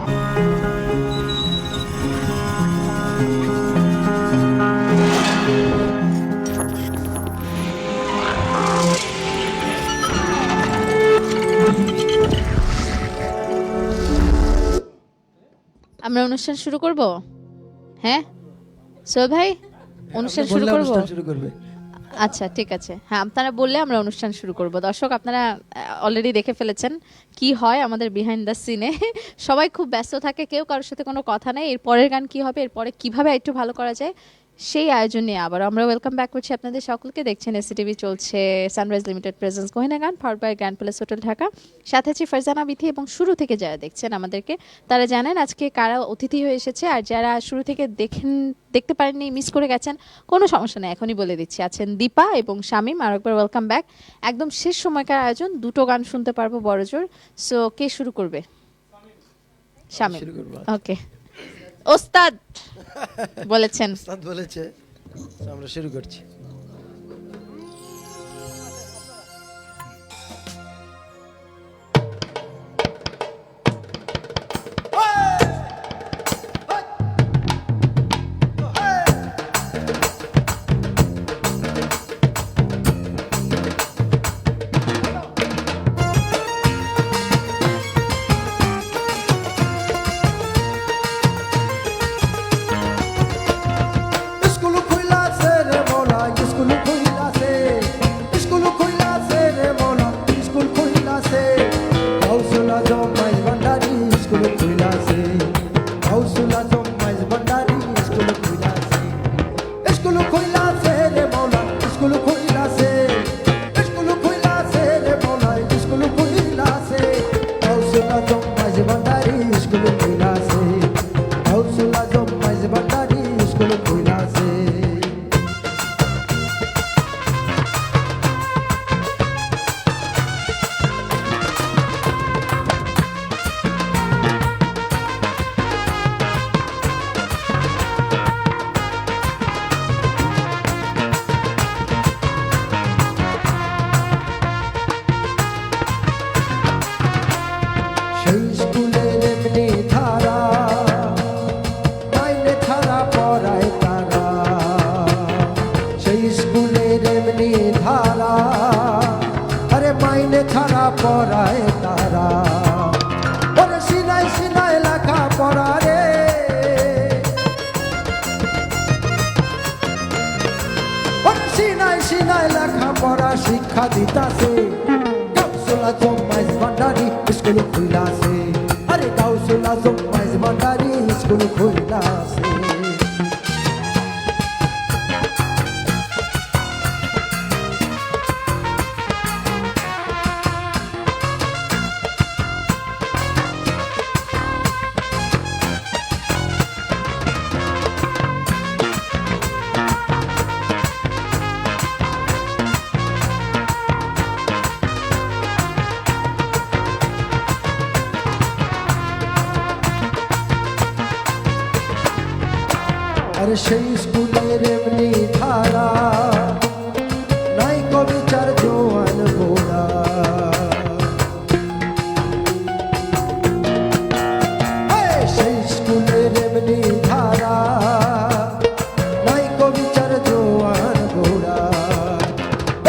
আমরা অনুষ্ঠান শুরু করব? হ্যাঁ সোহেল ভাই, অনুষ্ঠান শুরু বললে করব? অনুষ্ঠান শুরু করবে। আচ্ছা ঠিক আছে, হ্যাঁ আপনারা বললে আমরা অনুষ্ঠান শুরু করব। দর্শক আপনারা অলরেডি দেখে ফেলেছেন কি হয় আমাদের বিহাইন্ড দ্য সিনে। সবাই খুব ব্যস্ত থাকে, কেউ কারোর সাথে কোনো কথা নেই, এর পরের গান কি হবে, এরপরে কিভাবে একটু ভালো করা যায়, সেই আয়োজন নিয়ে আবার আমরা ওয়েলকাম ব্যাক করছি আপনাদের সকলকে। দেখছেন এসসিটিভি, চলছে সানরাইজ লিমিটেড প্রেজেন্স গহিনা গান powered by Grand Palace Hotel Dhaka. সাথে আছি ফারজানা বিথি, এবং শুরু থেকে যারা দেখছেন আমাদেরকে তারা জানেন আজকে কারা অতিথি হয়ে এসেছে, আর যারা শুরু থেকে দেখতে পারেননি, মিস করে গেছেন, কোনো সমস্যা নেই, এখনই বলে দিচ্ছি। আছেন দীপা এবং শামীম, আর একবার ওয়েলকাম ব্যাক। একদম শেষ সময়কার আয়োজন, দুটো গান শুনতে পারবো বড়জোর। সো কে শুরু করবে? শামীম, ওকে। ওস্তাদ বলেছেন, ওস্তাদ বলেছে, আমরা শুরু করছি। ধারা, আরে মাইনে ছাড়া পড়ায় তারা, ওরে সিনায় সিনায় লেখা পড়া রে, ওরে সিনায় সিনায় লেখা পড়া শিক্ষা দিতাছে গাউসুল আজম মাইজ ভান্ডারি স্কুল খুইলাছে, আরে গাউসুল আজম মাইজ ভান্ডারি স্কুল খুইলাছে। আর সেই স্কুলের এমনি ধারা নাই কবিচার জোয়ান গোড়া, সেই স্কুলের এমনি ধারা নাই কবিচার জোয়ান গোড়া,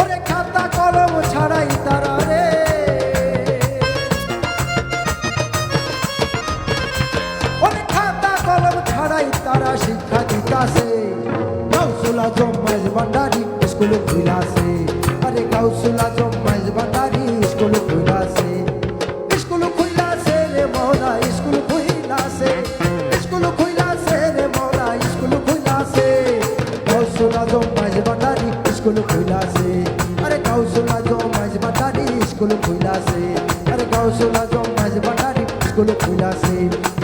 ওরে খাতা কলম ছাড়াই তারা রে, ওরে খাতা কলম ছাড়াই তারা শিক্ষা দিতাছে গাউসুল আজম মাইজ ভান্ডারি স্কুল খুইলাছে, আরে Gausul Azam Maijbhandari school খুইলাছে, school খুইলাছে রে মৌলা স্কুল খুইলাছে, স্কুল খুইলাছে রে মৌলা স্কুল খুইলাছে, গাউসুল আজম মাইজ ভান্ডারি স্কুল খুইলাছে, আরে গাউসুল আজম মাইজ ভান্ডারি স্কুল খুইলাছে, আরে গাউসুল আজম মাইজ ভান্ডারি স্কুল খুইলাছে,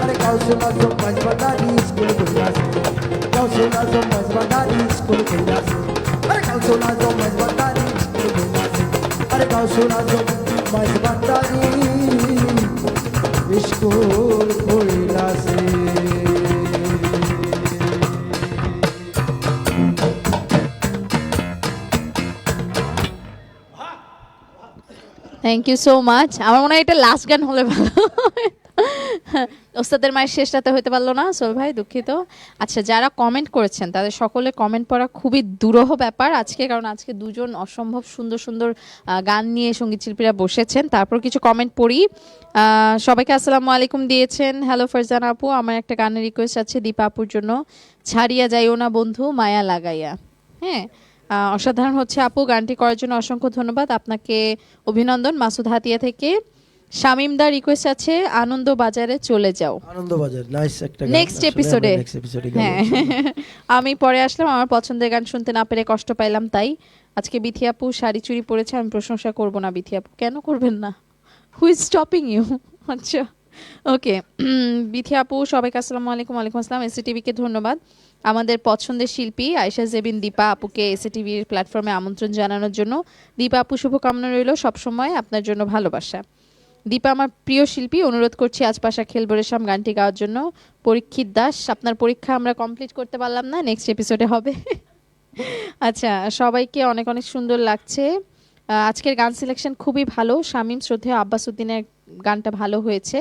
আরে গাউসুল আজম মাইজ ভান্ডারি স্কুল খুইলাছে, গাউসুল আজম মাইজ ভান্ডারি স্কুল খুইলাছে, আরে গাউসুল আজম মাইজ ভান্ডারি স্কুল খুইলাছে, আরে গাউসুল আজম মাইজ ভান্ডারি স্কুল খুইলাছে। Thank you so much. আমার মনে হয় এটা লাস্ট গান হলে ভালো। ওস্তাদের মায়ের শেষটাতে হতে পারলো না, সোল ভাই দুঃখিত। আচ্ছা, যারা কমেন্ট করেছেন তাদের সকলে কমেন্ট পড়া খুবই দুরূহ ব্যাপার আজকে, কারণ আজকে দুজন অসম্ভব সুন্দর সুন্দর গান নিয়ে সঙ্গীত শিল্পীরা বসেছেন। তারপর কিছু কমেন্ট পড়ি। সবাইকে আসসালামু আলাইকুম দিয়েছেন। হ্যালো ফারজানা আপু, আমার একটা গানের রিকোয়েস্ট আছে দীপা আপুর জন্য, ছাড়িয়া যাইও না বন্ধু মায়া লাগাইয়া। হ্যাঁ, অসাধারণ হচ্ছে আপু, গানটি করার জন্য অসংখ্য ধন্যবাদ আপনাকে, অভিনন্দন। মাসুদ হাতিয়া থেকে শামিম দা রিকোয়েস্ট আছে আনন্দ বাজারে চলে যাও। আনন্দ বাজার নাইস একটা গান, নেক্সট এপিসোডে। হ্যাঁ, আমি পরে আসলাম, আমার পছন্দের গান শুনতে না পেরে কষ্ট পাইলাম, তাই আজকে বিথি আপু শাড়ি চুড়ি পরেছে, আমি প্রশংসা করব না বিথি আপু। কেন করবেন না? Who is stopping you? আচ্ছা ওকে, বিথি আপু সবাইকে আসসালামু আলাইকুম। ওয়ালাইকুম আসসালাম। এসিটিভিকে ধন্যবাদ। আমাদের পছন্দের শিল্পী আয়েশা জেবিন দীপা আপুকে এসিটিভির প্ল্যাটফর্মে আমন্ত্রণ জানানোর জন্য। দীপা আপু শুভকামনা রইল, সবসময় আপনার জন্য ভালোবাসা। দীপা আমার প্রিয় শিল্পী, অনুরোধ করছি আজ পাশা খেলবো রেশাম গানটি গাওয়ার জন্য। পরীক্ষিত দাস, আপনার পরীক্ষা আমরা কমপ্লিট করতে পারলাম না, নেক্সট এপিসোডে হবে। আচ্ছা, সবাইকে অনেক অনেক সুন্দর লাগছে। আজকের গান সিলেকশন খুবই ভালো। শামীম শ্রদ্ধেয় আব্বাস উদ্দিনের গানটা ভালো হয়েছে।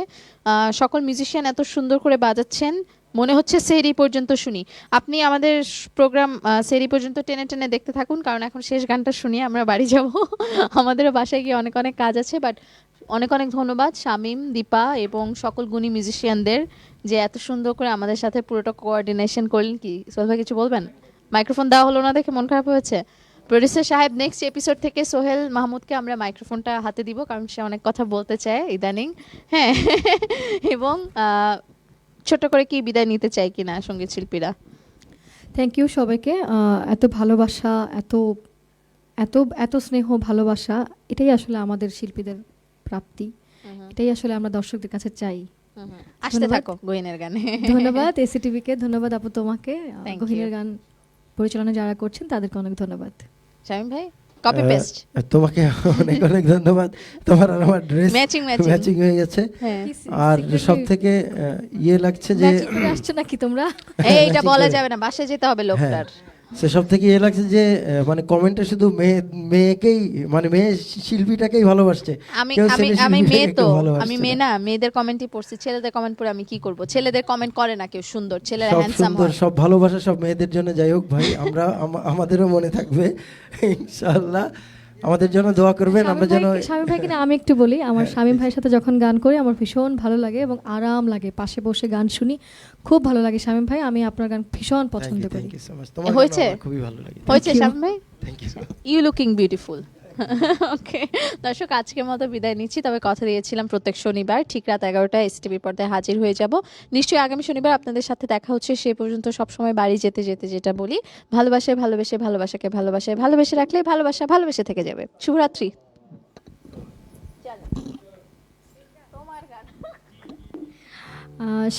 সকল মিউজিশিয়ান এত সুন্দর করে বাজাচ্ছেন, মনে হচ্ছে সেরি পর্যন্ত শুনি। আপনি আমাদের প্রোগ্রাম সেরি পর্যন্ত টেনে টেনে দেখতে থাকুন, কারণ এখন শেষ গানটা শুনিয়ে আমরা বাড়ি যাব। আমাদেরও বাসায় গিয়ে অনেক অনেক কাজ আছে। বাট অনেক অনেক ধন্যবাদ শামীম, দীপা এবং সকল গুণী মিউজিশিয়ানদের যে এত সুন্দর করে আমাদের সাথে পুরোটা কোঅর্ডিনেশন করলেন। কি সোহেল ভাই কিছু বলবেন? মাইক্রোফোন দেওয়া হলো না দেখে মন খারাপ হয়েছে। প্রোডিউসার সাহেব, নেক্সট এপিসোড থেকে সোহেল মাহমুদকে আমরা মাইক্রোফোনটা হাতে দিব, কারণ সে অনেক কথা বলতে চায় ইদানিং। হ্যাঁ, এবং ছোট করে কি বিদায় নিতে চাই কিনা সঙ্গীত শিল্পীরা? থ্যাংক ইউ সবাইকে। এত ভালোবাসা, এত এত এত স্নেহ ভালোবাসা, এটাই আসলে আমাদের শিল্পীদের প্রাপ্তি, এটাই আসলে আমরা দর্শকদের কাছে চাই। আসতে থাকো গহিনের গানে। ধন্যবাদ এসিটিভিকে, ধন্যবাদ আপু তোমাকে, গহিনের গান পরিচালনা যারা করছেন তাদেরকে অনেক ধন্যবাদ। শামীম ভাই কপি পেস্ট। তোমাকে অনেক অনেক ধন্যবাদ, তোমার আর আমার ড্রেস ম্যাচিং হয়ে গেছে। আর সবথেকে ইয়ে লাগছে যে আসছে নাকি তোমরা? এইটা বলা যাবে না, বাসায় যেতে হবে লোকটার। সেসব থেকে এ লাগছে যে মানে কমেন্টে শুধু মেয়েকেই মানে মেয়ে শিল্পীটাকেই ভালোবাসছে। আমি কেউ আমি ছেলে আমি মেয়ে শিল্পীটাকে তো ভালোবাসছে আমি না। মেয়ে না, মেয়েদের কমেন্টই পড়ছি, ছেলেদের কমেন্ট পড়ে আমি কি করব? ছেলেদের কমেন্ট করে না কেউ সুন্দর, ছেলেরা সব হ্যান্ডসাম সুন্দর, হয়। সব ভালোবাসা সব মেয়েদের জন্য। যাই হোক ভাই, আমরা আমাদেরও মনে থাকবে ইনশাআল্লাহ। আমাদের জন্য দোয়া করবেন, আমরা যেন। শামীম ভাইকে না আমি একটু বলি, আমার শামীম ভাইয়ের সাথে যখন গান করি আমার ভীষণ ভালো লাগে এবং আরাম লাগে, পাশে বসে গান শুনি, খুব ভালো লাগে। শামীম ভাই, আমি আপনার গান ভীষণ পছন্দ করি। Thank you so much. তোমার হয়েছে? গান খুবই ভালো লাগে। হয়েছে শামীম ভাই? Thank you. You looking beautiful. Okay দর্শক, আজকের মতো বিদায় নিচ্ছি। তবে কথা দিয়েছিলাম প্রত্যেক শনিবার ঠিক রাত 11টায় এসটিভি পর্দায় হাজির হয়ে যাব। নিশ্চয়ই আগামী শনিবার আপনাদের সাথে দেখা হচ্ছে। সে পর্যন্ত সবসময় বাড়ি যেতে যেতে যেটা বলি, ভালোবাসায় ভালোবেসে, ভালোবাসাকে ভালোবাসায় ভালোবেসে রাখলে ভালোবাসা ভালোবেসে থেকে যাবে। শুভরাত্রি।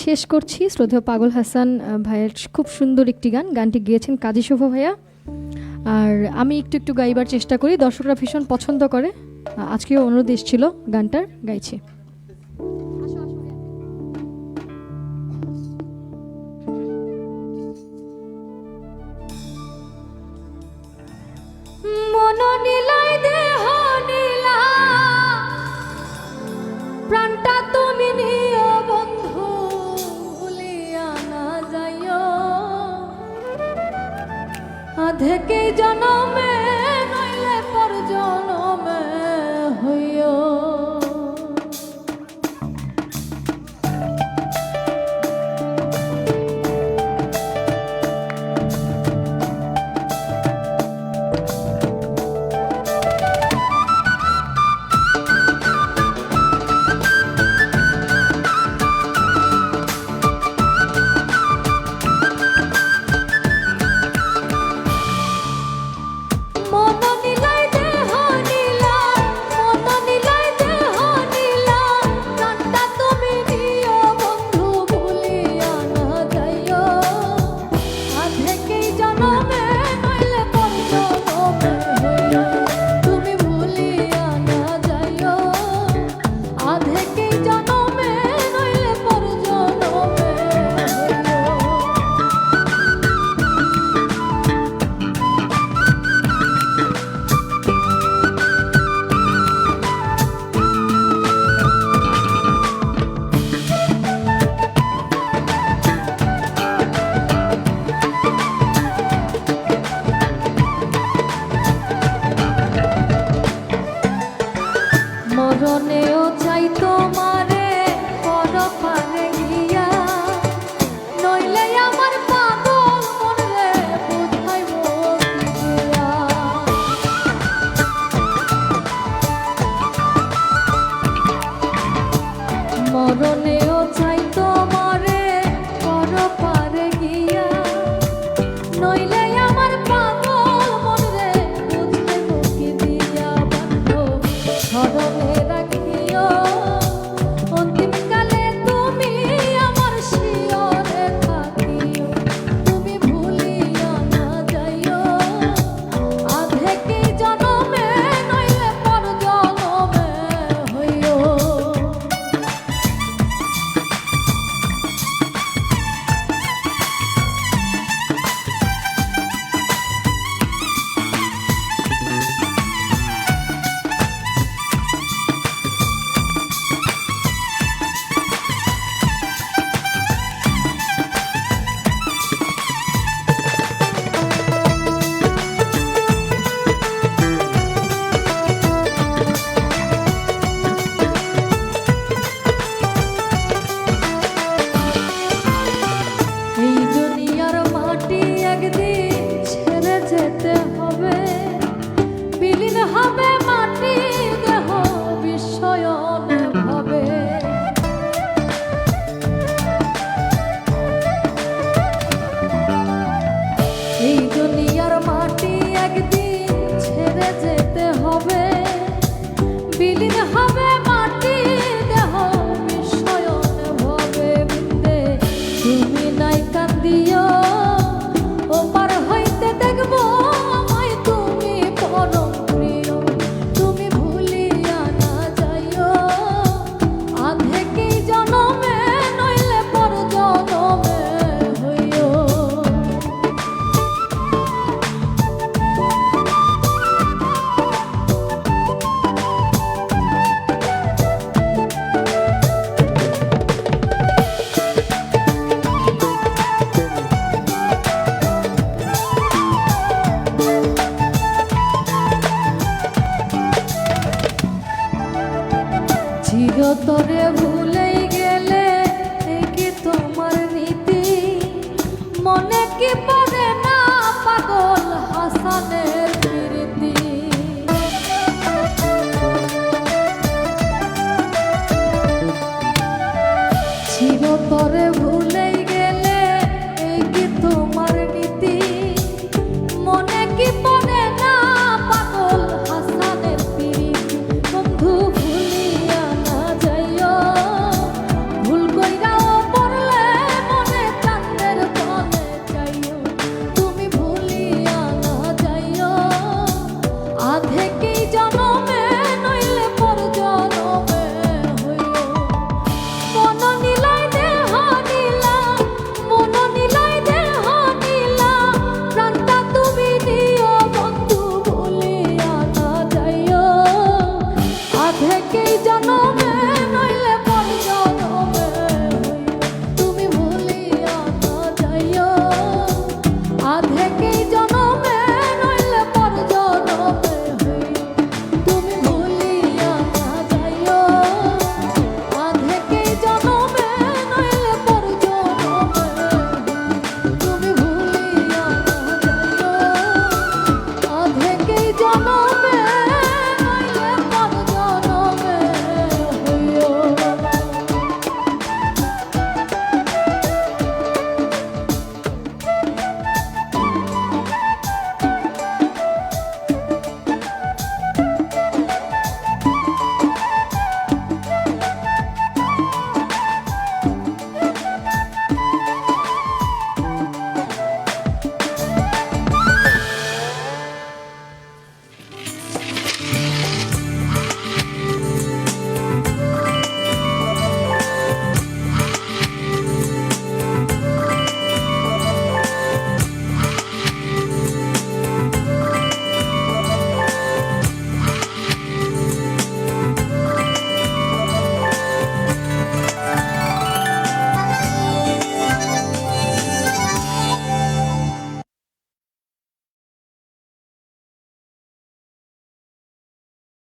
শেষ করছি শ্রদ্ধেয় পাগল হাসান ভাইয়ের খুব সুন্দর একটি গান, গানটি গেয়েছেন কাজী শুভ ভাইয়া। আর আমি একটু একটু গাইবার চেষ্টা করি, দর্শকরা ভীষণ পছন্দ করে। আজকেও অনুরোধ এসেছিল, গানটার গাইছি। মন নীলাই দেহ নীলা, প্রাণটা তুমি নিও বন্ধু, ভুলিয়া না যাইও। আধেকে জনমে নইলে পর জনমে হইও। মন নীলাই দেহ নীলা, মন নীলাই দেহ নীলা, প্রাণটা তুমি নিও বন্ধু, ভুলিয়া না যাইও। আধেকেই জনমে নইলে পর জনমে হইও। তুমি ভুলিয়া না যাইও, আধেকেই জনমে নইলে পর জনমে হইও। মরণেও চাই তোমারে পরপারে গিয়া, নইলে আমার পাগল মনরে বুঝাইব কি দিয়া। মরণেও চাই তোমারে পরপারে গিয়া, নইলে আমার পাগল মনরে বুঝাইব কি দিয়া। বন্ধু স্মরণে রাখিও, অন্তিমকালে তুমি আমার শিয়রে থাকিও। তুমি ভুলিয়া না যাইও, আধেকে জনমে নইলে পর জনমে হইও। এই দুনিয়ার মাটি একদিন ছেড়ে যেতে হবে, বিলীন হবে মাটি দেহ বিস্ময়ন হবে। এই দুনিয়ার মাটি একদিন ছেড়ে যেতে হবে, বিলীন হবে মাটি দেহ বিস্ময়ন হবে। বৃন্দে তুমি নাই কান্দিও, ওপার হইতে দেখবো আমায় তুমি পরম প্রিয়। তুমি তোরে ভুল